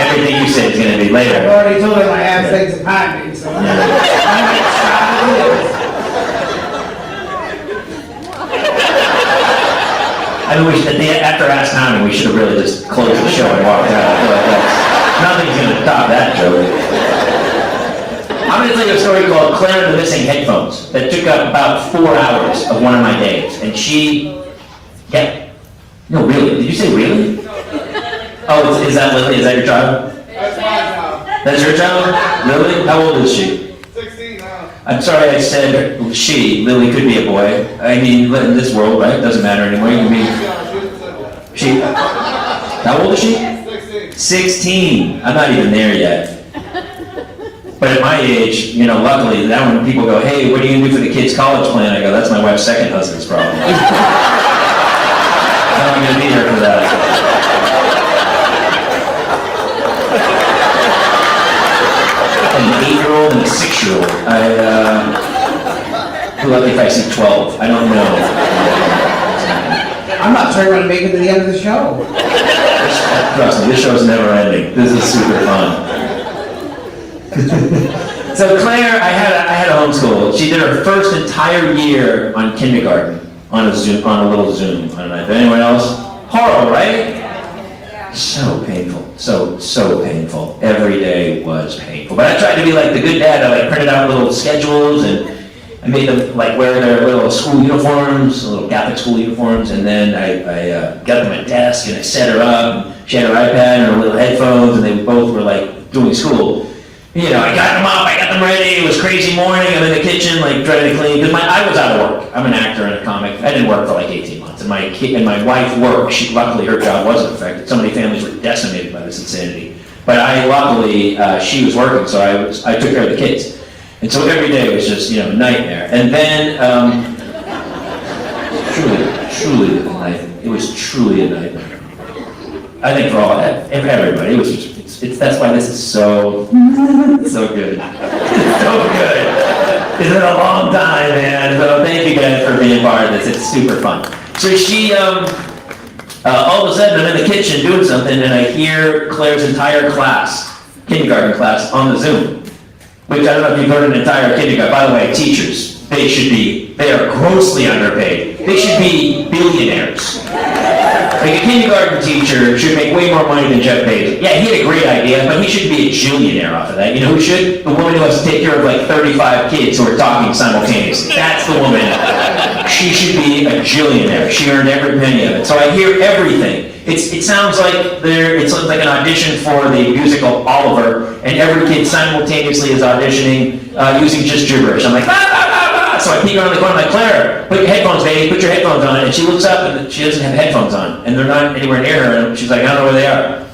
everything you say is gonna be I've later. already told him I have things behind me, so I might stop this. I mean, after Ask Tommy, we should have really just closed the show and walked out. I feel like nothing's gonna top that joke. I'm gonna tell you a story called Claire and the Missing Headphones that took up about 4 hours of one of my days. And no, really? Did you say really? Oh, is that Lily? Is that your child? That's my job. That's your child? Lily? How old is she? 16 now. I'm sorry I said she. Lily could be a boy. I mean, in this world, right? Doesn't matter anymore. You can be... She... How old is she? 16. 16. I'm not even there yet. But at my age, you know, luckily, now when people go, hey, what are you going to do for the kids' college plan? I go, that's my wife's second husband's problem. I'm not going to be here for that. An 8-year-old and a 6-year-old. Who lucky if I see 12? I don't know. I'm not sure I'm gonna make it to the end of the show. Trust me, this show's never ending. This is super fun. So Claire, I had a homeschool. She did her first entire year on kindergarten on a little Zoom on a night. Anyone else? Horrible, right? So painful. So painful. Every day was painful. But I tried to be like the good dad. I like printed out little schedules and I made them like wear their little school uniforms, little Catholic school uniforms, and then I got them at desk and I set her up. She had her iPad and her little headphones, and they both were like doing school. You know, I got them up, I got them ready. It was crazy morning. I'm in the kitchen, like trying to clean because I was out of work. I'm an actor and a comic. I didn't work for like 18 months, and my wife worked. Luckily, her job wasn't affected. So many families were decimated by this insanity. But luckily, she was working, so I took care of the kids. And so every day was just, you know, a nightmare. And then, truly a nightmare. It was truly a nightmare. I think for everybody, it was just, that's why this is so good. It's so good. It's been a long time, man. So thank you guys for being part of this. It's super fun. So she, all of a sudden I'm in the kitchen doing something and I hear Claire's entire class, kindergarten class, on the Zoom. Which I don't know if you've heard an entire kindergarten. By the way, teachers, they are grossly underpaid. They should be billionaires. Like a kindergarten teacher should make way more money than Jeff Bezos. Yeah, he had a great idea, but he should be a jillionaire off of that. You know who should? The woman who has to take care of like 35 kids who are talking simultaneously. That's the woman. She should be a jillionaire. She earned every penny of it. So I hear everything. It sounds like it's like an audition for the musical Oliver, and every kid simultaneously is auditioning using just gibberish. I'm like, bah, bah, bah, bah. So I peek around the corner, I'm like, Claire, put your headphones, baby, put your headphones on. And she looks up, and she doesn't have headphones on, and they're not anywhere near her, and she's like, I don't know where they are.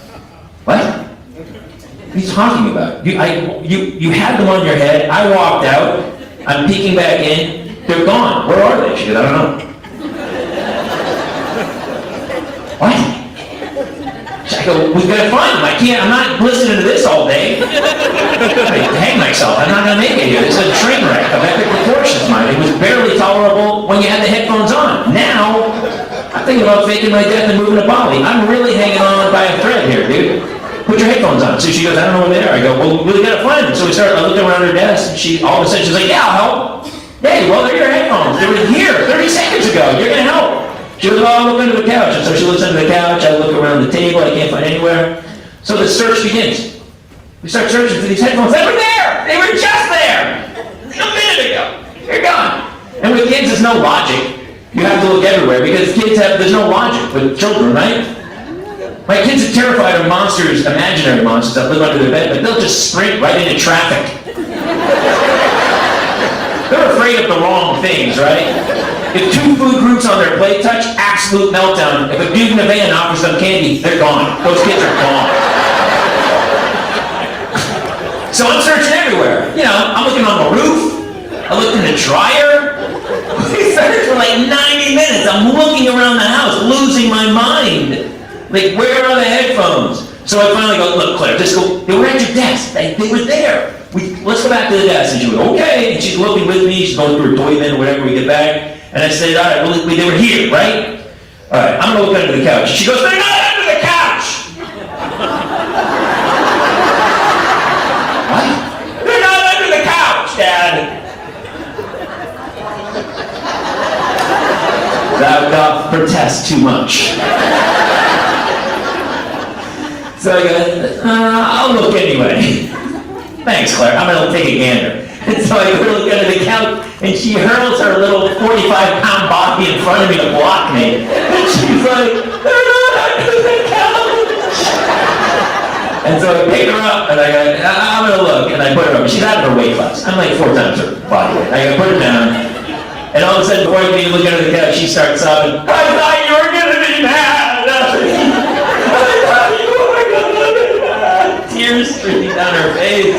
What? What are you talking about? You had them on your head, I walked out, I'm peeking back in, they're gone. Where are they? She goes, I don't know. What? I go, we've got to find them. I'm not listening to this all day. I hang myself. I'm not going to make it here. This is a train wreck of epic proportions, mine. It was barely tolerable when you had the headphones on. Now, I'm thinking about faking my death and moving to Bali. I'm really hanging on by a thread here, dude. Put your headphones on. So she goes, I don't know where they are. I go, well, we really got to find them. So I looked around her desk, and all of a sudden she's like, yeah, I'll help. Hey, well, they're your headphones. They were here 30 seconds ago. You're going to help. She goes, well, I'll look under the couch. And so she looks under the couch, I look around the table, I can't find anywhere. So the search begins. We start searching for these headphones. They were there! They were just there! A minute ago. They're gone. And with kids, there's no logic. You have to look everywhere because there's no logic with children, right? My kids are terrified of monsters, imaginary monsters that live under their bed, but they'll just sprint right into traffic. They're afraid of the wrong things, right? If 2 food groups on their plate touch, absolute meltdown. If a dude in a van offers them candy, they're gone. Those kids are gone. So I'm searching everywhere. You know, I'm looking on the roof. I looked in the dryer. We searched for like 90 minutes. I'm looking around the house, losing my mind. Like, where are the headphones? So I finally go, look, Claire, just go, they were at your desk. They were there. Let's go back to the desk. And she goes, okay. And she's looking with me. She's going through her toy bin or whatever. We get back. And I said, all right, well, they were here, right? All right, I'm going to look under the couch. She goes, they're not under the couch. What? They're not under the couch, Dad. Thou doth protest too much. So I go, I'll look anyway. Thanks, Claire. I'm going to take a gander. And so I go to look under the couch, and she hurls her little 45-pound body in front of me to block me. And she's like, they're not under the couch. And so I pick her up, and I go, I'm going to look. And I put her up. She's out of her weight class. I'm like 4 times her body weight. I go, put her down. And all of a sudden, before I can even look under the couch, she starts sobbing, I thought you were going to be mad. Tears streaming down her face.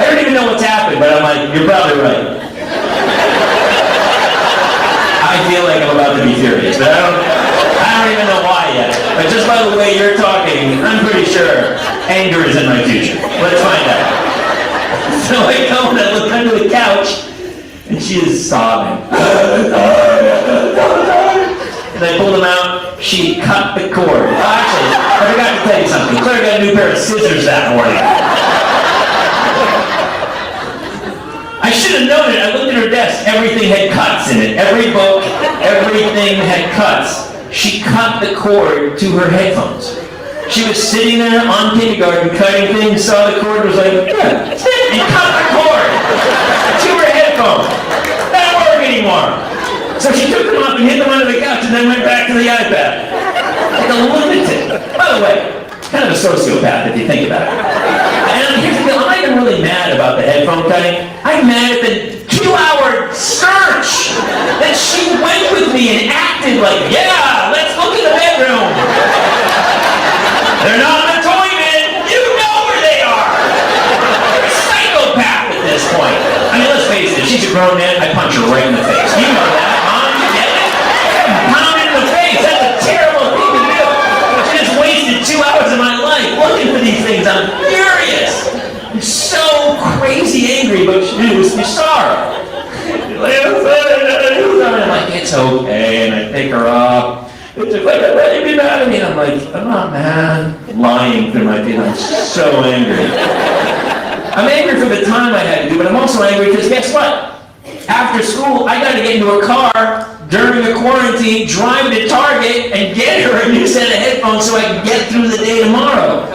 I don't even know what's happened, but I'm like, you're probably right. I feel like I'm about to be furious, but I don't even know why yet. But just by the way you're talking, I'm pretty sure anger is in my future. Let's find out. So I go and I look under the couch, and she is sobbing. And I pulled them out. She cut the cord. Actually, I forgot to tell you something. Claire got a new pair of scissors that morning. I should have known it. I looked at her desk. Everything had cuts in it. Every book, everything had cuts. She cut the cord to her headphones. She was sitting there on kindergarten cutting things, saw the cord, was like, yeah, and cut the cord to her headphones. They don't work anymore. So she took them off and hid them under the couch and then went back to the iPad. Like a lunatic. By the way, kind of a sociopath if you think about it. And here's the deal, I'm not even really mad about the headphone cutting. I'm mad at the 2-hour search that she went with me and acted like, yeah, let's look in the bedroom. They're not in the toy bin. You know where they are. You're a psychopath at this point. I mean, let's face it, she's a grown man, I punch her right in the face. You know that. Pound in the face, that's a terrible thing to do. She just wasted 2 hours of my life looking for these things. I'm furious. I'm so crazy angry, but you saw her. I'm like, it's okay, and I pick her up. It's just like, I'm ready to be mad at me. And I'm like, I'm not mad. Lying through my teeth. I'm so angry. I'm angry for the time I had to do, but I'm also angry because guess what? After school, I got to get into a car during the quarantine, drive to Target, and get her a new set of headphones so I can get through the day tomorrow.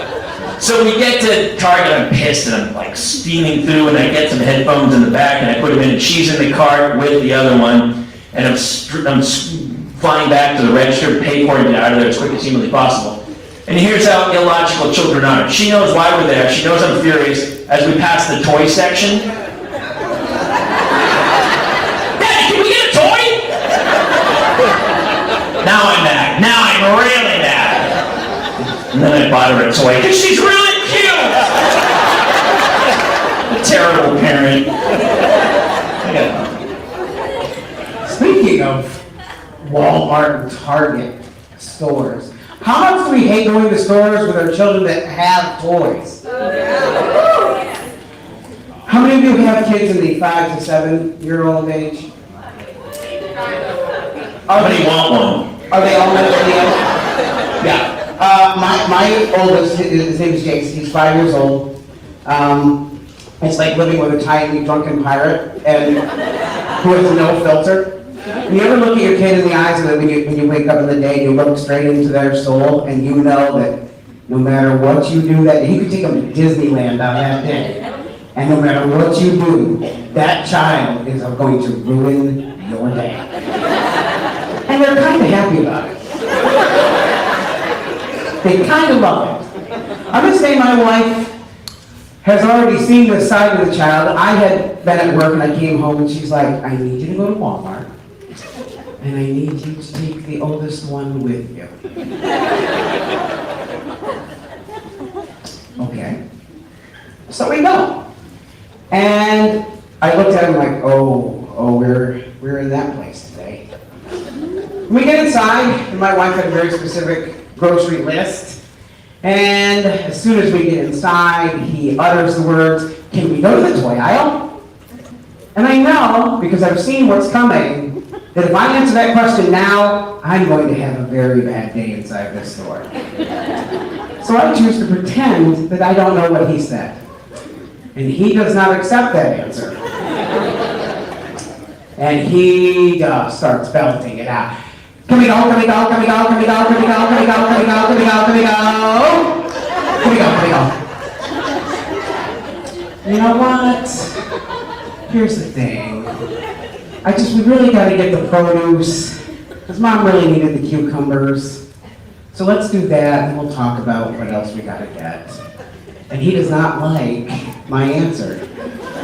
So we get to Target, I'm pissed, and I'm like steaming through, and I get some headphones in the back, and I put them in, and she's in the cart with the other one, and I'm flying back to the register to pay for it and get out of there as quick as humanly possible. And here's how illogical children are. She knows why we're there. She knows I'm furious. As we pass the toy section, now I'm mad. Now I'm really mad. And then I bought her a toy because she's really cute. A terrible parent. Speaking of Walmart and Target stores, how much do we hate going to stores with our children that have toys? How many of you have kids in the 5 to 7-year-old age? How many want one? Are they all mentally ill? Yeah. My oldest, his name is Jason, he's 5 years old. It's like living with a tiny drunken pirate and who has no filter. You ever look at your kid in the eyes and then when you wake up in the day, you look straight into their soul and you know that no matter what you do that day, you could take them to Disneyland on that day. And no matter what you do, that child is going to ruin your day. And they're kind of happy about it. They kind of love it. I'm going to say my wife has already seen this side of the child. I had been at work and I came home and she's like, I need you to go to Walmart and I need you to take the oldest one with you. Okay. So we go. And I looked at him like, we're in that place today. We get inside, and my wife had a very specific grocery list. And as soon as we get inside, he utters the words, "Can we go to the toy aisle?" And I know, because I've seen what's coming, that if I answer that question now, I'm going to have a very bad day inside this store. So I choose to pretend that I don't know what he said. And he does not accept that answer. And he starts belting it out. Can we go, can we go, can we go, can we go, can we go, can we go, can we go, can we go, can we go? Can we go, can we go? You know what? Here's the thing. We really gotta get the produce, because Mom really needed the cucumbers. So let's do that, and we'll talk about what else we gotta get. And he does not like my answer.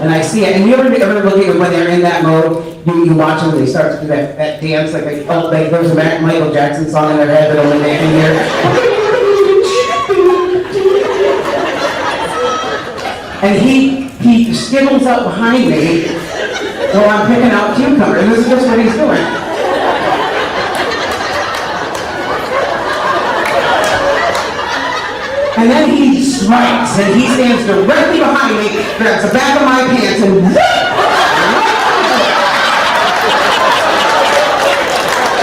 And I see it, and you ever look at when they're in that mode, you watch them, they start to do that dance, like there's a Michael Jackson song in their head that only they can hear. And he skittles up behind me while I'm picking out cucumbers. And this is just what he's doing. And then he strikes, and he stands directly behind me, grabs the back of my pants, and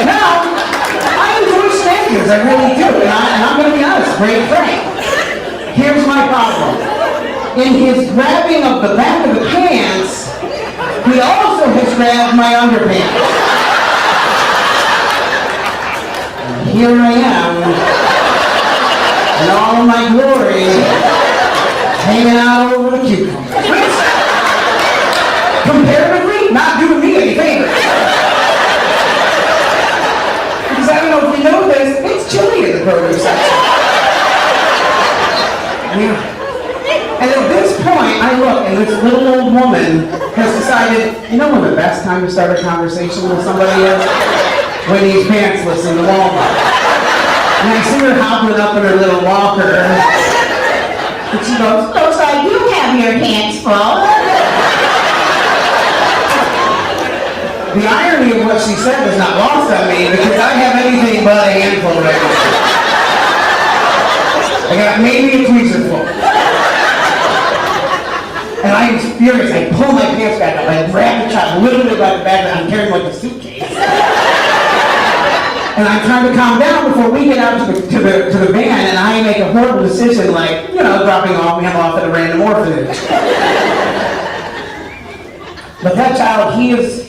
now, I enjoy spankings, I really do, and I'm going to be honest, great Frank. Here's my problem. In his grabbing of the back of the pants, he also has grabbed my underpants. And here I am, in all my glory, hanging out over the cucumbers. Which, comparatively, not doing me any favors. Because I don't know if you know this, it's chilly in the produce section. Yeah. And at this point, I look, and this little old woman has decided, you know when the best time to start a conversation with somebody is? When he's pantsless in the Walmart. And I see her hobbling up in her little walker. And she goes, "Looks like you have your hands full." The irony of what she said was not lost on me, because I have anything but a handful right now. I got maybe a tweezer full. And I am furious. I pull my pants back up. I grab the child literally by the back, and I'm carrying like a suitcase. And I'm trying to calm down before we get out to the van, and I make a horrible decision, like, dropping him off at a random orphanage. But that child, he is,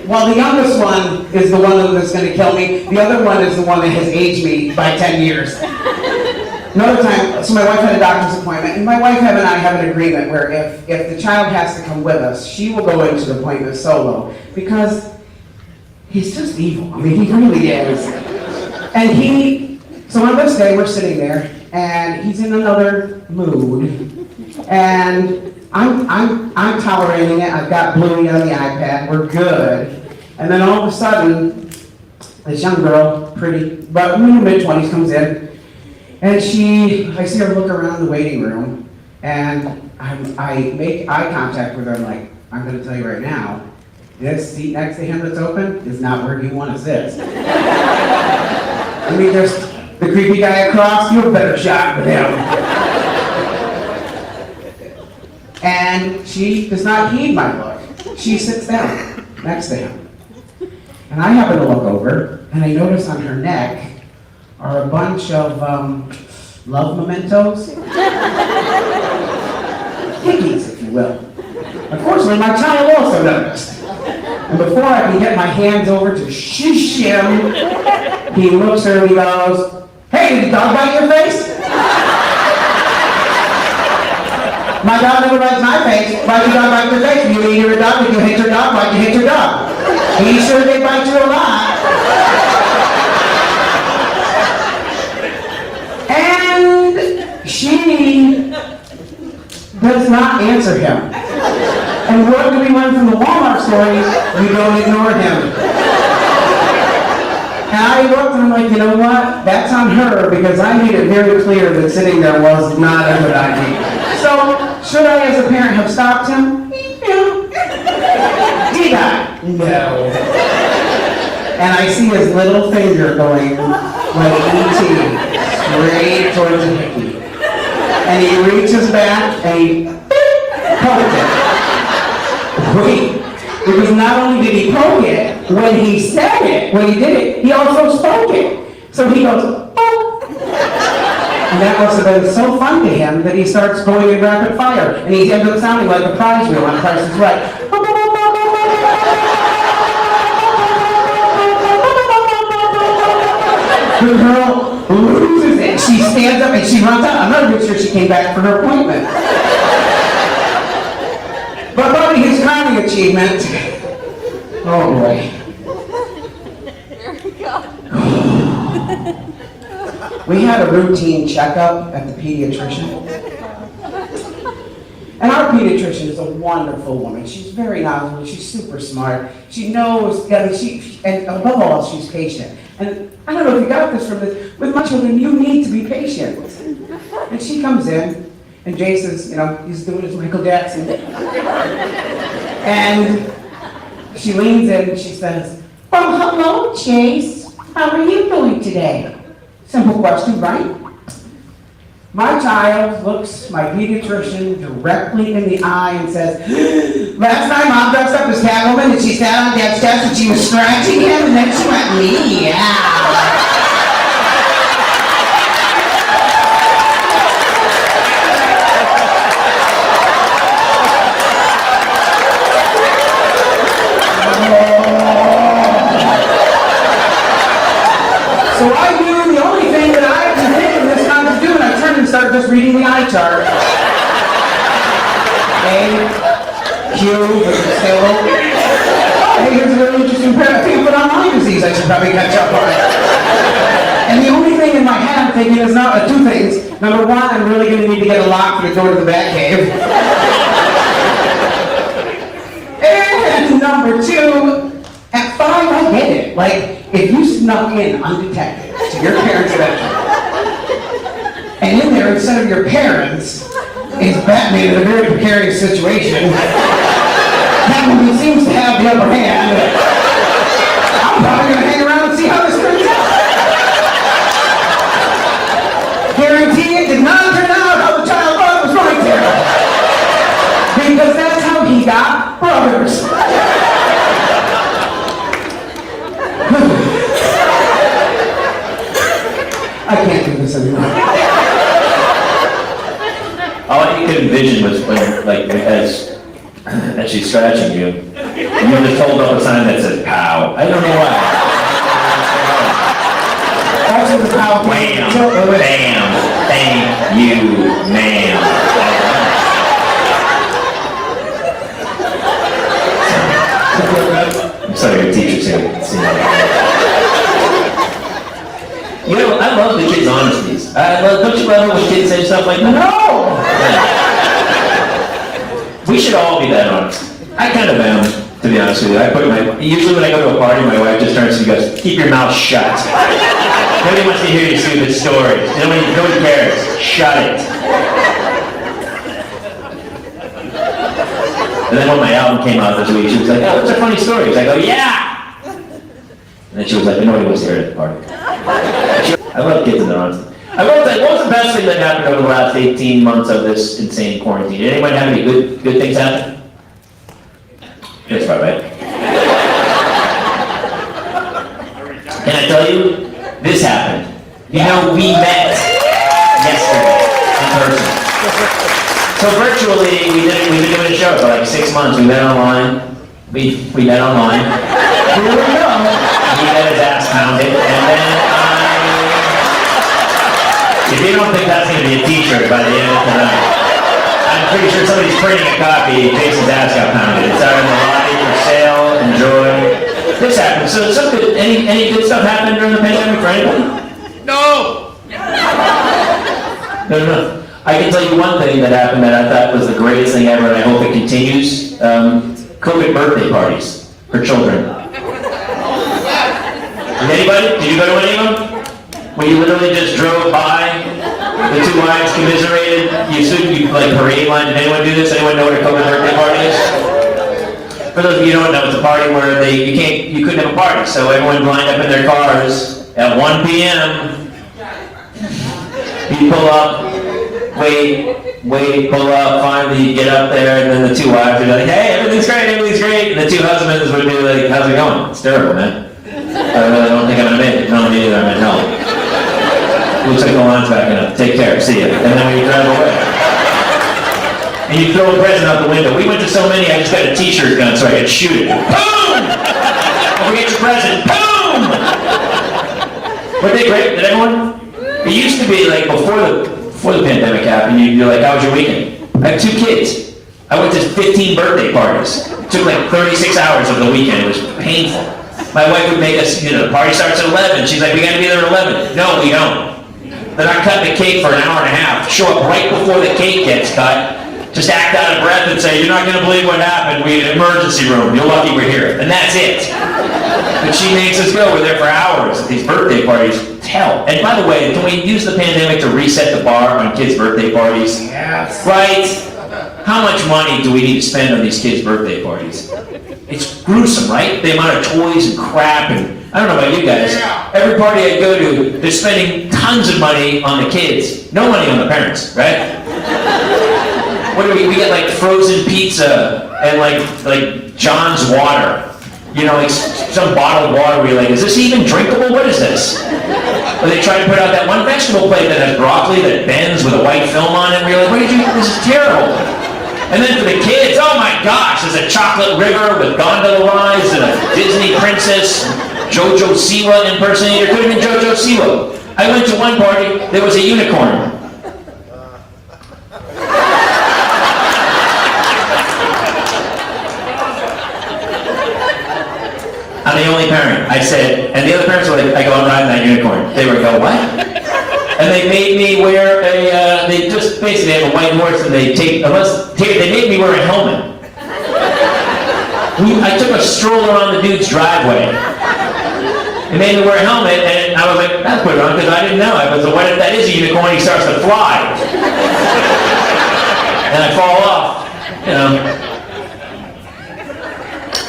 well, the youngest one is the one that's going to kill me. The other one is the one that has aged me by 10 years. Another time, so my wife had a doctor's appointment, and my wife and I have an agreement where if the child has to come with us, she will go into the appointment solo, because he's just evil. I mean, he really is. And so on this day, we're sitting there, and he's in another mood, and I'm tolerating it. I've got Bluey on the iPad. We're good. And then all of a sudden, this young girl, pretty, but mid-20s, comes in. And I see her look around the waiting room, and I make eye contact with her. I'm like, "I'm going to tell you right now, this seat next to him that's open is not where you want to sit." I mean, there's the creepy guy across, you have a better shot with him. And she does not heed my look. She sits down next to him. And I happen to look over, and I notice on her neck are a bunch of love mementos. Hickeys, if you will. Unfortunately, my child also noticed. And before I can get my hands over to shush him, he looks at her and he goes, "Hey, did the dog bite your face?" "My dog never bites my face. Why did your dog bite your face? You mean you're a dog? Did you hit your dog? Why'd you hit your dog?" "He sure did bite you a lot." And she does not answer him. And what do we learn from the Walmart story? You don't ignore him. And I looked and I'm like, you know what? That's on her, because I made it very clear that sitting there was not a good idea. So, should I as a parent have stopped him? No. Did I? No. And I see his little finger going like E.T. straight towards the hickey. And he reaches back and he poked it. Wait, because not only did he poke it, when he said it, when he did it, he also spoke it. So he goes, oh. And that must have been so fun to him that he starts going in rapid fire. And he ends up sounding like a prize wheel on Price is Right. The girl loses it. She stands up and she runs out. I'm not even sure she came back for her appointment. But probably his crowning achievement. Oh boy. We had a routine checkup at the pediatrician. And our pediatrician is a wonderful woman. She's very knowledgeable. She's super smart. She knows, and above all, she's patient. And I don't know if you got this from this, with my children, you need to be patient. And she comes in, and Jason's, he's doing his Michael Jackson. And she leans in and she says, "Well, hello, Chase. How are you doing today?" Simple question, right? My child looks my pediatrician directly in the eye and says, "Last night Mom dressed up as Catwoman and she sat on Dad's desk and she was scratching him and then she went, meow." So I knew the only thing that I could think of this time to do, and I turned and started just reading the eye chart. A, Q, still. Hey, here's a really interesting pair of people on Lyme disease I should probably catch up on. And the only thing in my head I'm thinking is two things. Number one, I'm really going to need to get a lock for the door to the Batcave. And number two, at 5, I get it. Like, if you snuck in undetected to your parents' bedroom, and in there, instead of your parents, is Batman in a very precarious situation, Catwoman seems to have the upper hand. I'm probably going to hang around and see how this turns out. Guarantee it did not turn out how the child thought it was going to. Because that's how he got brothers. I can't do this anymore. All you could envision was when, as she's scratching you, you just hold up a sign that says "pow." I don't know why. That's what the pow. Wham, bam, thank you, ma'am. I'm sorry, your teacher's here. I love the kids' honesties. Don't you love it when kids say stuff like that? No! We should all be that honest. I kind of am, to be honest with you. Usually when I go to a party, my wife just turns to me and goes, "Keep your mouth shut. Nobody wants to hear your stupid stories. Nobody cares. Shut it." And then when my album came out this week, she was like, "Oh, those are funny stories." I go, "Yeah!" And then she was like, "Nobody wants to hear it at the party." I love kids and their honesty. I will say, what was the best thing that happened over the last 18 months of this insane quarantine? Did anyone have any good things happen? That's about right. Can I tell you? This happened. We met yesterday in person. So virtually, we've been doing a show for like 6 months. We met online. We met online. Here we go. He got his ass pounded, and then if you don't think that's going to be a t-shirt by the end of tonight, I'm pretty sure somebody's printing a copy. Jason's ass got pounded. It's out in the lobby for sale. Enjoy. This happened. So good. Any good stuff happened during the pandemic for anybody? No! No. I can tell you one thing that happened that I thought was the greatest thing ever, and I hope it continues. COVID birthday parties for children. Anybody? Did you go to any of them? When you literally just drove by, the two lines commiserated, you parade line. Did anyone do this? Anyone know what a COVID birthday party is? For those of you who don't know, it's a party where you couldn't have a party, so everyone lined up in their cars at 1 p.m. You pull up, wait, pull up, finally you get up there, and then the two wives are like, hey, everything's great, and the two husbands would be like, how's it going? It's terrible, man. I really don't think I'm gonna make it. No, me neither, I'm in hell. Looks like the line's backing up. Take care, see ya. And then we drive away. And you throw a present out the window. We went to so many, I just got a t-shirt gun so I could shoot it. Boom! Don't forget your present. Boom! Were they great? Did everyone? It used to be like before the pandemic happened, you're like, how was your weekend? I have 2 kids. I went to 15 birthday parties. It took like 36 hours of the weekend. It was painful. My wife would make us, the party starts at 11. She's like, we gotta be there at 11. No, we don't. Then I cut the cake for an hour and a half. Show up right before the cake gets cut. Just act out of breath and say, you're not gonna believe what happened. We had an emergency room. You're lucky we're here. And that's it. But she makes us go. We're there for hours at these birthday parties. Hell. And by the way, can we use the pandemic to reset the bar on kids' birthday parties? Yes. Right? How much money do we need to spend on these kids' birthday parties? It's gruesome, right? The amount of toys and crap, and I don't know about you guys. Every party I go to, they're spending tons of money on the kids. No money on the parents, right? What do we get like frozen pizza and like John's water. Like some bottled water where you're like, is this even drinkable? What is this? Or they try to put out that one vegetable plate that has broccoli that bends with a white film on it, and we're like, what did you do? This is terrible. And then for the kids, oh my gosh, there's a chocolate river with gondola rides and a Disney princess, JoJo Siwa impersonator. Could have been JoJo Siwa. I went to one party, there was a unicorn. I'm the only parent. I said, and the other parents were like, I go, I'm riding that unicorn. They were go, what? And they made me wear they just basically have a white horse and they made me wear a helmet. I took a stroller on the dude's driveway. They made me wear a helmet and I was like, that's put it on because I didn't know. I was like, what if that is a unicorn? He starts to fly. And I fall off,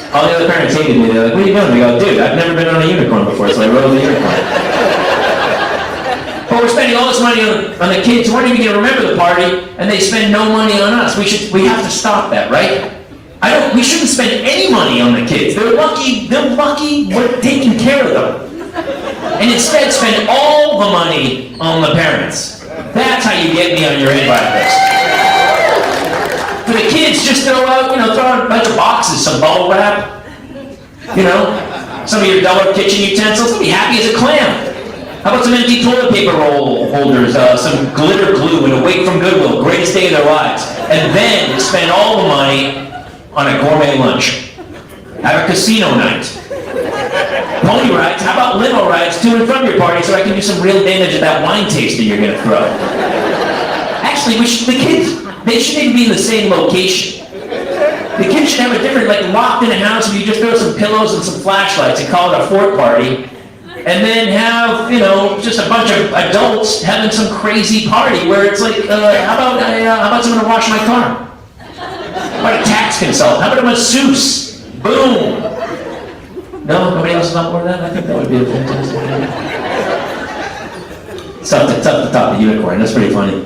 All the other parents hated me. They're like, what are you doing? They go, dude, I've never been on a unicorn before, so I rode the unicorn. But we're spending all this money on the kids who aren't even going to remember the party, and they spend no money on us. We have to stop that, right? We shouldn't spend any money on the kids. They're lucky we're taking care of them. And instead spend all the money on the parents. That's how you get me on your invite list. For the kids, just throw out a bunch of boxes, some bubble wrap, some of your dollar kitchen utensils. They'll be happy as a clam. How about some empty toilet paper roll holders, some glitter glue, and a wait from Goodwill, greatest day of their lives. And then spend all the money on a gourmet lunch. Have a casino night. Pony rides, how about limo rides to and from your party so I can do some real damage at that wine tasting you're gonna throw. Actually, the kids, they shouldn't even be in the same location. The kids should have a different, locked in a house where you just throw some pillows and some flashlights and call it a fort party. And then have, just a bunch of adults having some crazy party where it's like, how about someone to wash my car? How about a tax consultant? How about a masseuse? Boom! No? Nobody else is on board with that? I think that would be a fantastic idea. It's tough to top the unicorn. That's pretty funny.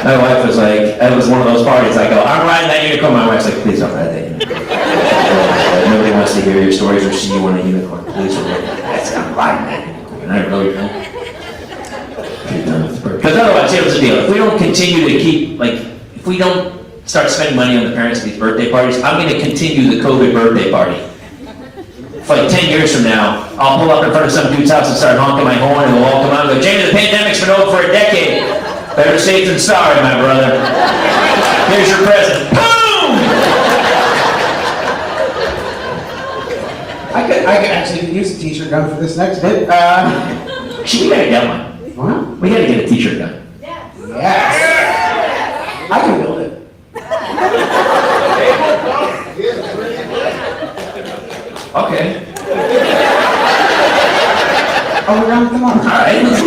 My wife was like, it was one of those parties, I go, I'm riding that unicorn. My wife's like, please don't ride that unicorn. Nobody wants to hear your stories or see you on a unicorn. Please don't ride that. I'm riding that unicorn. And I really don't. Pretty done with the bird. Because otherwise, here's the deal. If we don't continue to keep, if we don't start spending money on the parents of these birthday parties, I'm going to continue the COVID birthday party. For 10 years from now, I'll pull up in front of some dude's house and start honking my horn and they'll all come out and go, Jamie, the pandemic's been over for a decade. Better safe than sorry, my brother. Here's your present. Boom! I could actually use a t-shirt gun for this next bit. Actually, we gotta get one. What? We gotta get a t-shirt gun. Yes. I can build it. Okay. Oh, we're on, come on. All right, let's go.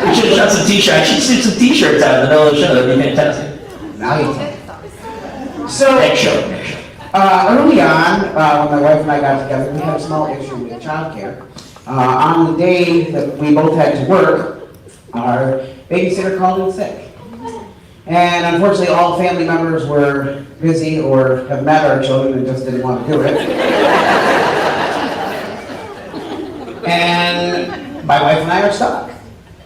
We should have shot some t-shirts. I should see some t-shirts out in the middle of the show. That'd be fantastic. Now you tell. So, Next show. early on, when my wife and I got together, we had a small issue with childcare. On the day that we both had to work, our babysitter called in sick. And unfortunately, all family members were busy or have met our children and just didn't want to do it. And my wife and I are stuck.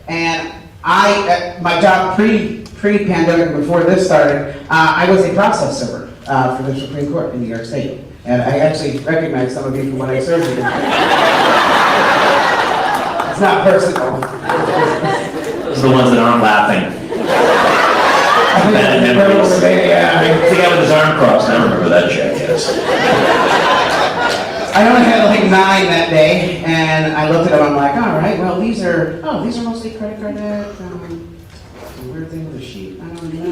And my job pre-pandemic, before this started, I was a process server for the Supreme Court in New York State. And I actually recognize some of you from when I served in It's not personal. Those are the ones that aren't laughing. Bad memories. The guy with his arm crossed, I remember that check, yes. I only had like 9 that day, and I looked at them, I'm like, all right, well, these are mostly credit card debt, some weird thing with a sheet, I don't know.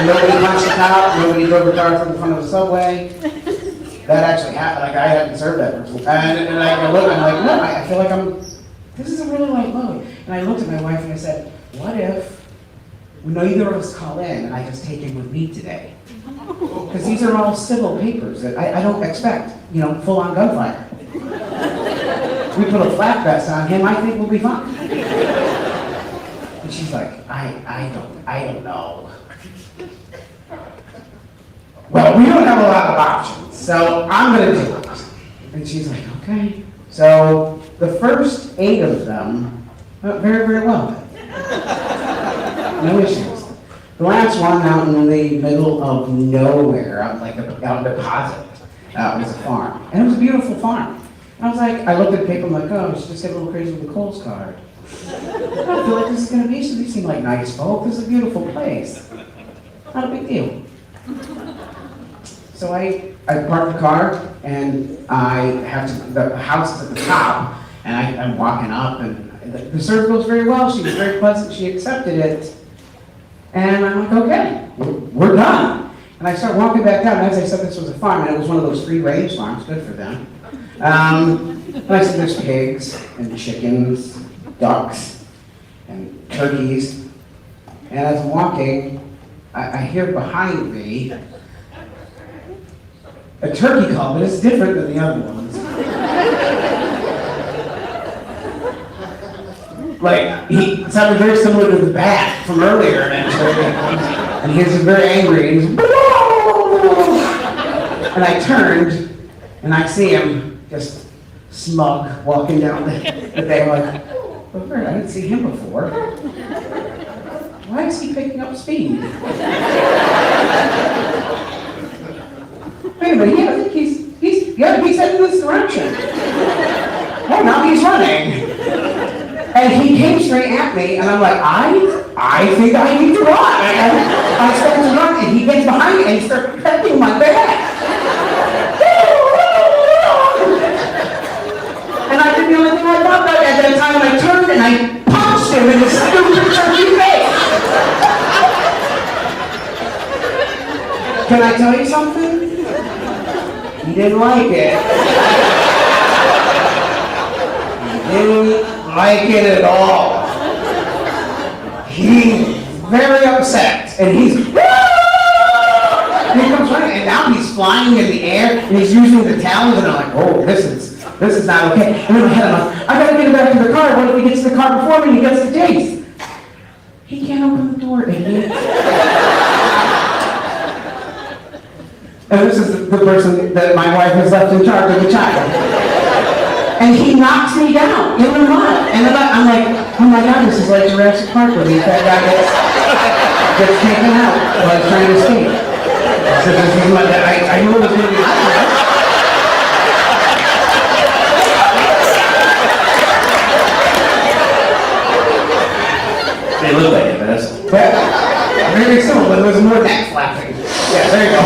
Nobody punched a cop, nobody drove a car from the front of the subway. That actually happened, like I hadn't served that person. And I looked, I'm like, no, I feel like this is a really light load. And I looked at my wife and I said, what if neither of us call in and I just take him with me today? Because these are all civil papers that I don't expect, full-on gunfire. We put a flak vest on him, I think we'll be fine. And she's like, I don't know. Well, we don't have a lot of options, so I'm gonna do it. And she's like, okay. So the first 8 of them went very, very well. No issues. The last one out in the middle of nowhere, out in Deposit, was a farm. And it was a beautiful farm. And I was like, I looked at the paper, I'm like, oh, she just got a little crazy with the Kohl's card. I don't feel like this is gonna be, these seem like nice folk, this is a beautiful place. Not a big deal. So I parked the car, and the house is at the top, and I'm walking up, and the service goes very well, she was very pleasant, she accepted it. And I'm like, okay, we're done. And I start walking back down, and as I said, this was a farm, and it was one of those free-range farms, good for them. And I said, there's pigs, and chickens, ducks, and turkeys. And as I'm walking, I hear behind me a turkey call, but it's different than the other ones. Like, he sounded very similar to the bat from earlier, and he was very angry, and he's, and I turned, and I see him just smug walking down the thing. I'm like, oh, I didn't see him before. Why is he picking up speed? Wait a minute, yeah, I think he's heading this direction. Oh, now he's running. And he came straight at me, and I'm like, I think I need to run. I started to run, and he gets behind me, and he starts pecking my back. And I didn't do anything like that at that time. I turned, and I punched him in his stupid turkey face. Can I tell you something? He didn't like it. He didn't like it at all. He's very upset, and he's, and he comes running, and now he's flying in the air, and he's using the talons, and I'm like, oh, this is not okay. And in my head, I'm like, I gotta get him back to the car. What if he gets to the car before me and he gets the chase? He can't open the door, idiot. And this is the person that my wife has left in charge of the child. And he knocks me down in the mud. And then I'm like, oh my God, this is like Jurassic Park where that guy gets taken out while he's trying to escape. So this is my, I knew it was going to be like that. They look like it, Vanessa. Very similar, but there was more neck flapping. Yeah, there you go.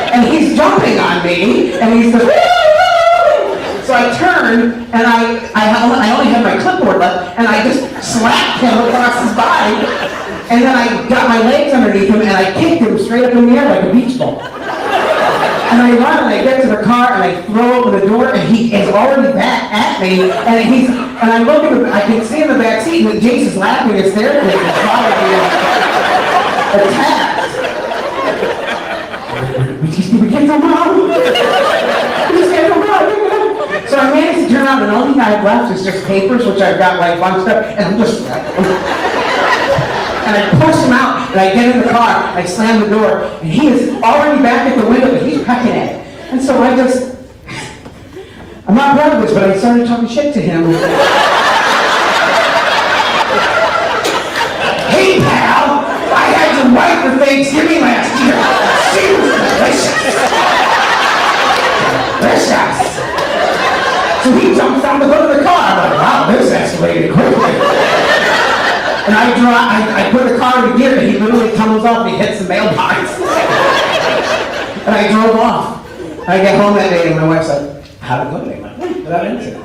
And he's jumping on me, and he's just, so I turned, and I only had my clipboard left, and I just slapped him across his body, and then I got my legs underneath him, and I kicked him straight up in the air like a beach ball. And I run, and I get to the car, and I throw open the door, and he is already back at me, and I look at him, I can see in the back seat, and Jason's laughing hysterically, and probably attacked. We can't come out. So I managed to turn around and the only thing I have left is just papers, which I've got like bunched up, and I'm just... And I push him out, and I get in the car, I slam the door, and he is already back at the window, but he's pecking at it. And so I just... I'm not proud of this, but I started talking shit to him. Hey, pal! I had your wife for Thanksgiving last year. She was delicious. So he jumps down to go to the car. I'm like, wow, this escalated quickly. And I put the car in gear, and he literally tumbles off and he hits the mailbox. And I drove off. And I get home that day, and my wife's like, how'd it go today? I'm like, without incident.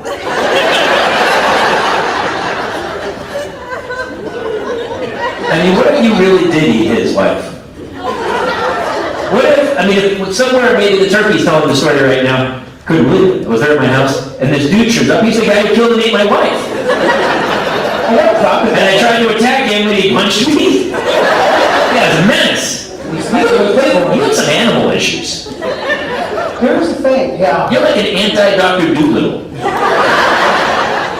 I mean, what if you really did eat his wife? What if, I mean, if somewhere maybe the turkey's telling the story right now, couldn't believe it. I was there at my house, and this dude shows up, he's the guy who killed and ate my wife. And I tried to attack him, and he punched me. Yeah, it's a menace. You have some animal issues. Here's the thing, yeah. You're like an anti-Dr. Doolittle.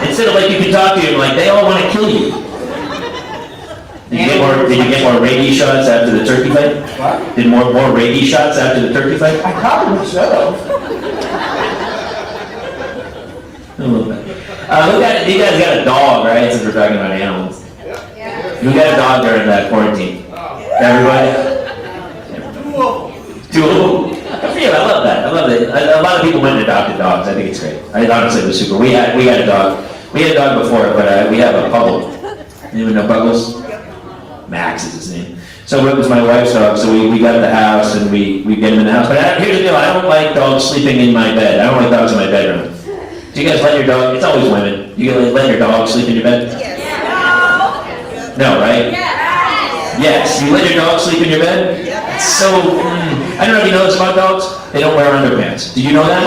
Instead of like you can talk to him, like they all want to kill you. Did you get more rabies shots after the turkey fight? What? Did more rabies shots after the turkey fight? I probably should have. A little bit. You guys got a dog, right? Since we're talking about animals. Yeah. Who got a dog during that quarantine? Everybody? Two of them. Good for you. I love that. I love it. A lot of people went and adopted dogs. I think it's great. I honestly it was super. We had a dog. We had a dog before, but we have a Puggle. Anyone know Puggles? Max is his name. So it was my wife's dog. So we got the house and we get him in the house. But here's the deal. I don't like dogs sleeping in my bed. I don't like dogs in my bedroom. Do you guys let your dog? It's always women. You guys let your dog sleep in your bed? No, right? Yes. You let your dog sleep in your bed? So, I don't know if you know this about dogs. They don't wear underpants. Did you know that?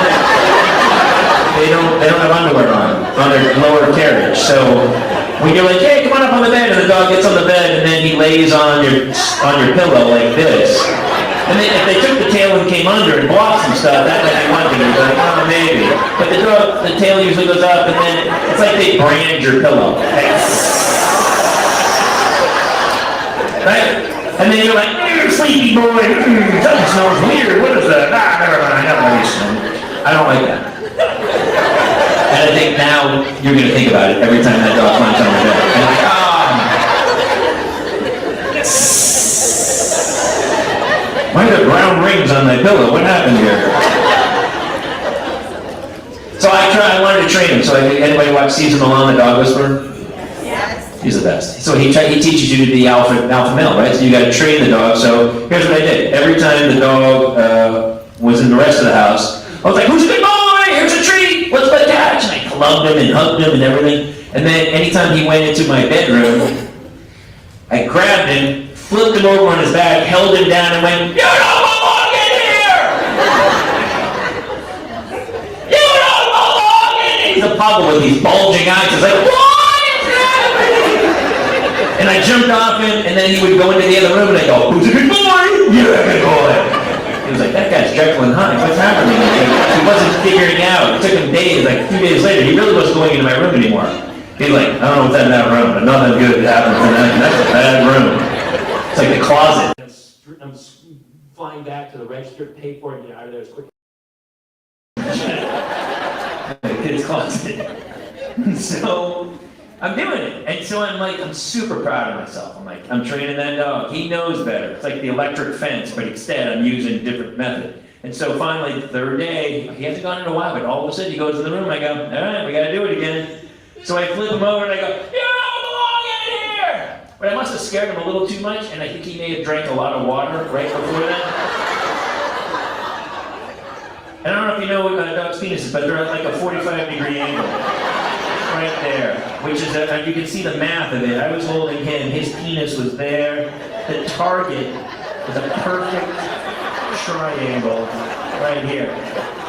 They don't have underwear on their lower carriage. So, when you're like, hey, come on up on the bed, and the dog gets on the bed, and then he lays on your pillow like this. And then if they took the tail and came under and blocked some stuff, that might be one thing. You're like, oh, maybe. But the tail usually goes up, and then it's like they brand your pillow. Right? And then you're like, sleepy boy, something smells weird. What is that? Never mind. I don't like that. And I think now you're going to think about it every time that dog climbs on your bed. And you're like, why are there brown rings on my pillow? What happened here? So I wanted to train him. So anybody watch Caesar Milan, the dog whisperer? Yes. He's the best. So he teaches you to be alpha male, right? So you got to train the dog. So here's what I did. Every time the dog was in the rest of the house, I was like, who's a good boy? Here's a treat. What's my catch? And I clubbed him and hugged him and everything. And then anytime he went into my bedroom, I grabbed him, flipped him over on his back, held him down, and went, you don't belong in here! You don't belong in here! He's a puggle with these bulging eyes. He's like, what is happening? And I jumped off him, and then he would go into the other room, and I go, who's a good boy? You're a good boy. He was like, that guy's Jekyll and Hyde. What's happening? He wasn't figuring out. It took him days, like 2 days later. He really wasn't going into my room anymore. He's like, I don't know what's in that room, but nothing good happened tonight. That's a bad room. It's like the closet. I'm flying back to the register to pay for it and get out of there as quick. The kid's closet. So I'm doing it. And so I'm super proud of myself. I'm training that dog. He knows better. It's like the electric fence, but instead I'm using a different method. And so finally, the third day, he hasn't gone in a while, but all of a sudden he goes in the room, I go, all right, we gotta do it again. So I flip him over and I go, you don't belong in here! But I must have scared him a little too much, and I think he may have drank a lot of water right before that. And I don't know if you know what dog's penis is, but they're at like a 45-degree angle. Right there, which is, you can see the math of it. I was holding him, his penis was there. The target was a perfect triangle right here.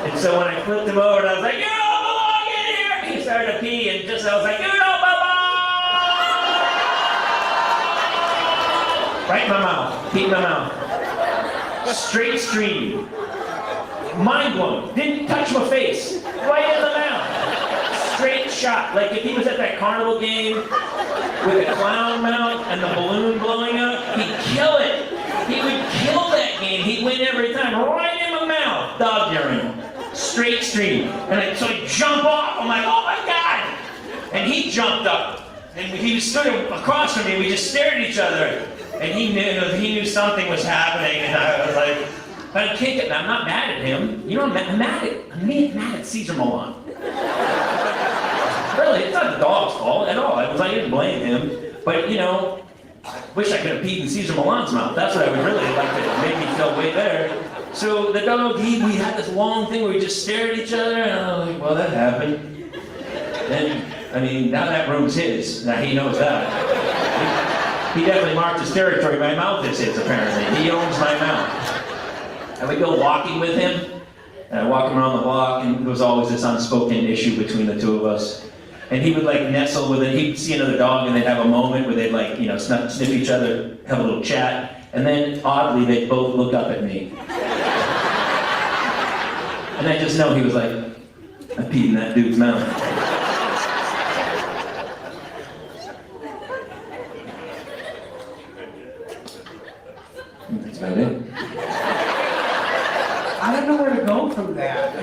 And so when I flipped him over, I was like, you don't belong in here! He started to pee, and just I was like, you don't belong! Right in my mouth, pee in my mouth. Straight stream. Mind blown. Didn't touch my face. Right in the mouth. straight shot. Like if he was at that carnival game with a clown mouth and the balloon blowing up, he'd kill it. He would kill that game. He'd win every time. Right in the mouth. Dog urine. Straight stream. So I jump off. I'm like, oh my God. And he jumped up. And he stood across from me. We just stared at each other. And he knew something was happening. And I was like, but I can't get, I'm not mad at him. You know, I'm mad at Caesar Milan. Really, it's not the dog's fault at all. I didn't blame him. But, you know, I wish I could have peed in Caesar Milan's mouth. That's what I would really like to make me feel way better. So the dog, we had this long thing where we just stared at each other, and I was like, well, that happened. And, I mean, now that room's his. Now he knows that. He definitely marked his territory. My mouth is his, apparently. He owns my mouth. I would go walking with him, and I'd walk him around the block, and there was always this unspoken issue between the two of us. And he would like nestle with it. He'd see another dog, and they'd have a moment where they'd like, you know, sniff each other, have a little chat, and then oddly they'd both look up at me. And I just know he was like, I peed in that dude's mouth. That's about it. I don't know where to go from that.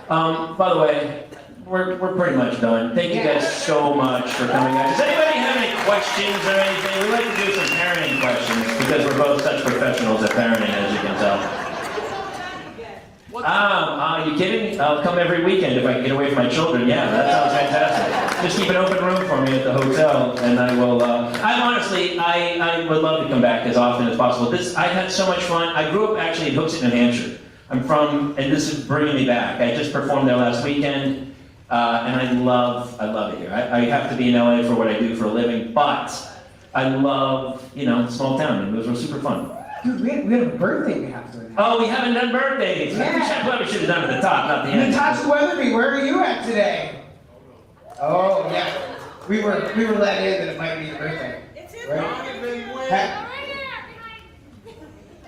By the way, we're pretty much done. Thank you guys so much for coming out. Does anybody have any questions or anything? We like to do some parenting questions because we're both such professionals at parenting, as you can tell. Are you kidding? I'll come every weekend if I can get away from my children. Yeah, that sounds fantastic. Just keep an open room for me at the hotel, and I will. I would love to come back as often as possible. I had so much fun. I grew up actually in Hooksett, New Hampshire. I'm from, and this is bringing me back. I just performed there last weekend, and I love it here. I have to be in LA for what I do for a living, but I love, small town, and those were super fun. Dude, we have a birthday we have to announce. Oh, we haven't done birthdays. Yeah. I probably should have done it at the top, not the end. Natasha Weatherby, where are you at today? Oh, yeah. We were let in that it might be your birthday. It's his Right?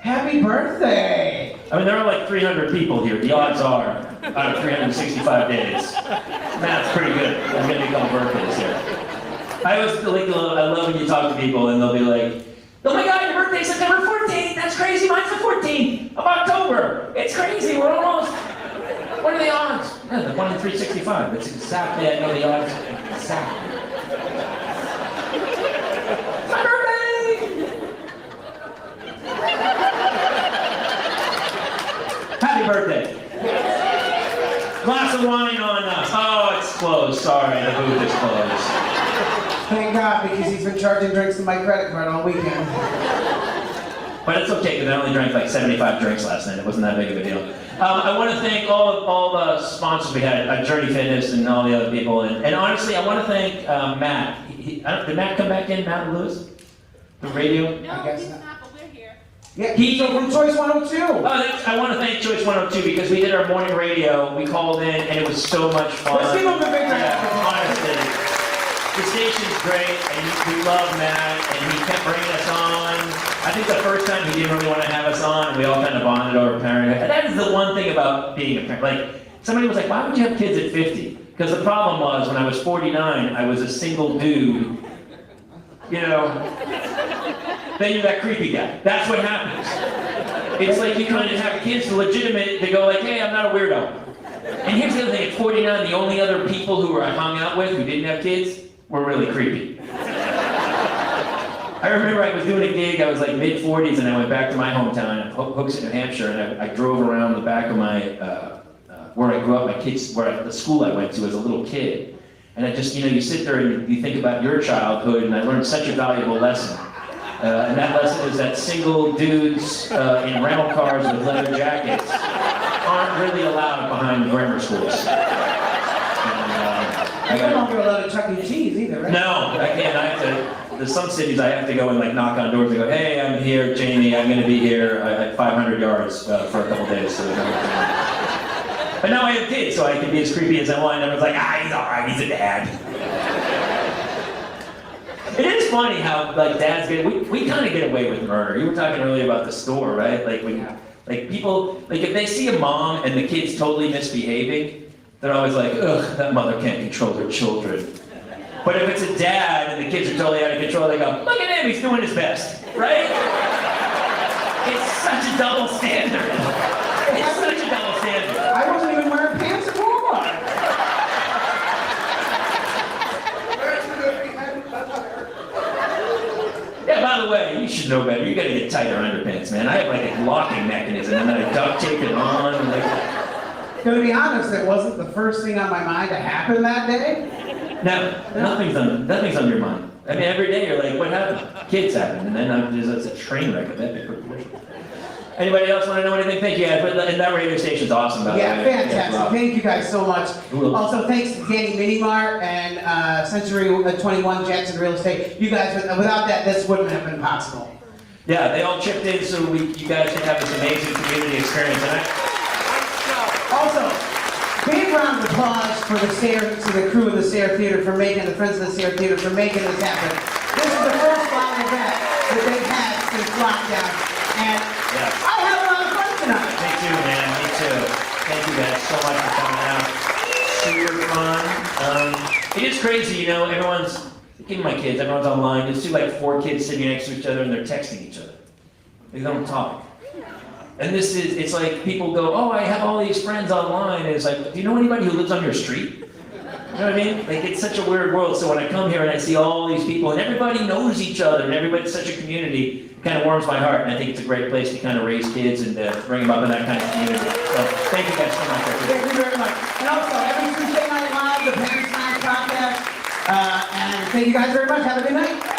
Happy birthday! I mean, there are like 300 people here. The odds are, out of 365 days. That's pretty good. I'm gonna become birthdays here. I love when you talk to people and they'll be like, oh my God, your birthday's September 14th. That's crazy. Mine's the 14th of October. It's crazy. We're almost. What are the odds? Yeah, the 1 in 365. That's exactly. I know the odds. Exactly. My birthday. Happy birthday. Glass of wine on us. Oh, it's closed. Sorry, the booth is closed. Thank God, because he's been charging drinks to my credit card all weekend. But it's okay, because I only drank like 75 drinks last night. It wasn't that big of a deal. I want to thank all the sponsors we had, Journey Fitness and all the other people. And honestly, I want to thank Matt. Did Matt come back in, Matt Lewis? The radio? No, I guess he's not. not, but we're here. Yeah, he's from Choice 102. I want to thank Choice 102 because we did our morning radio. We called in, and it was so much fun. Let's give him a big round. Yeah, honestly. The station's great, and we love Matt, and he kept bringing us on. I think the first time he didn't really want to have us on, and we all kind of bonded over parenting. And that is the one thing about being a parent. Like, somebody was like, why would you have kids at 50? Because the problem was, when I was 49, I was a single dude. Then you're that creepy guy. That's what happens. It's like you kind of have kids legitimate to go like, hey, I'm not a weirdo. And here's the other thing, at 49, the only other people who I hung out with who didn't have kids were really creepy. I remember I was doing a gig, I was like mid-40s, and I went back to my hometown in Hooksett, New Hampshire, and I drove around the back of my, where I grew up, the school I went to as a little kid. And I just, you sit there and you think about your childhood, and I learned such a valuable lesson. And that lesson is that single dudes in rental cars with leather jackets aren't really allowed behind grammar schools. You don't get a lot of Chuck E. Cheese either, right? No, I can't. There's some cities I have to go and like knock on doors and go, hey, I'm here, Jamie, I'm gonna be here at 500 yards for a couple days. So but now I have kids, so I can be as creepy as I want, and everyone's like, he's all right, he's a dad. It is funny how like dads we kind of get away with murder. You were talking earlier about the store, right? Like when people, like if they see a mom and the kid's totally misbehaving, they're always like, ugh, that mother can't control her children. But if it's a dad and the kids are totally out of control, they go, look at him, he's doing his best, right? It's such a double standard. It's such a double standard. I wasn't even wearing pants at Walmart. Yeah, by the way, you should know better. You gotta get tighter underpants, man. I have like a locking mechanism, and then I duct tape it on. And like... To be honest, it wasn't the first thing on my mind to happen that day. No, nothing's on your mind. I mean, every day you're like, what happened? Kids happened, and then it's a train wreck of epic proportions. Anybody else want to know anything? Thank you, guys. But that radio station's awesome, by the Yeah, way. fantastic. Thank you guys so much. Cool. Also, thanks to Danny Minimart and Century 21 Jets and Real Estate. You guys, without that, this wouldn't have been possible. Yeah, they all chipped in so you guys can have this amazing community experience. And Also, big round of applause for the crew of the Sayre Theatre for making, the friends of the Sayre Theatre for making this happen. This is the first live event that they've had since lockdown. And yeah. I had a lot of fun tonight. Me too, man. Me too. Thank you guys so much for coming out. Super fun. It is crazy, you know, everyone's, even my kids, everyone's online. You'll see like 4 kids sitting next to each other and they're texting each other. They don't talk. And it's like people go, oh, I have all these friends online. And it's like, do you know anybody who lives on your street? You know what I mean? Like, it's such a weird world. So when I come here and I see all these people and everybody knows each other and everybody's such a community, it kind of warms my heart. And I think it's a great place to kind of raise kids and bring them up in that kind of community. So thank you guys so much. Thank you very much. And also, every Tuesday night live, the Parents Night podcast. And thank you guys very much. Have a good night.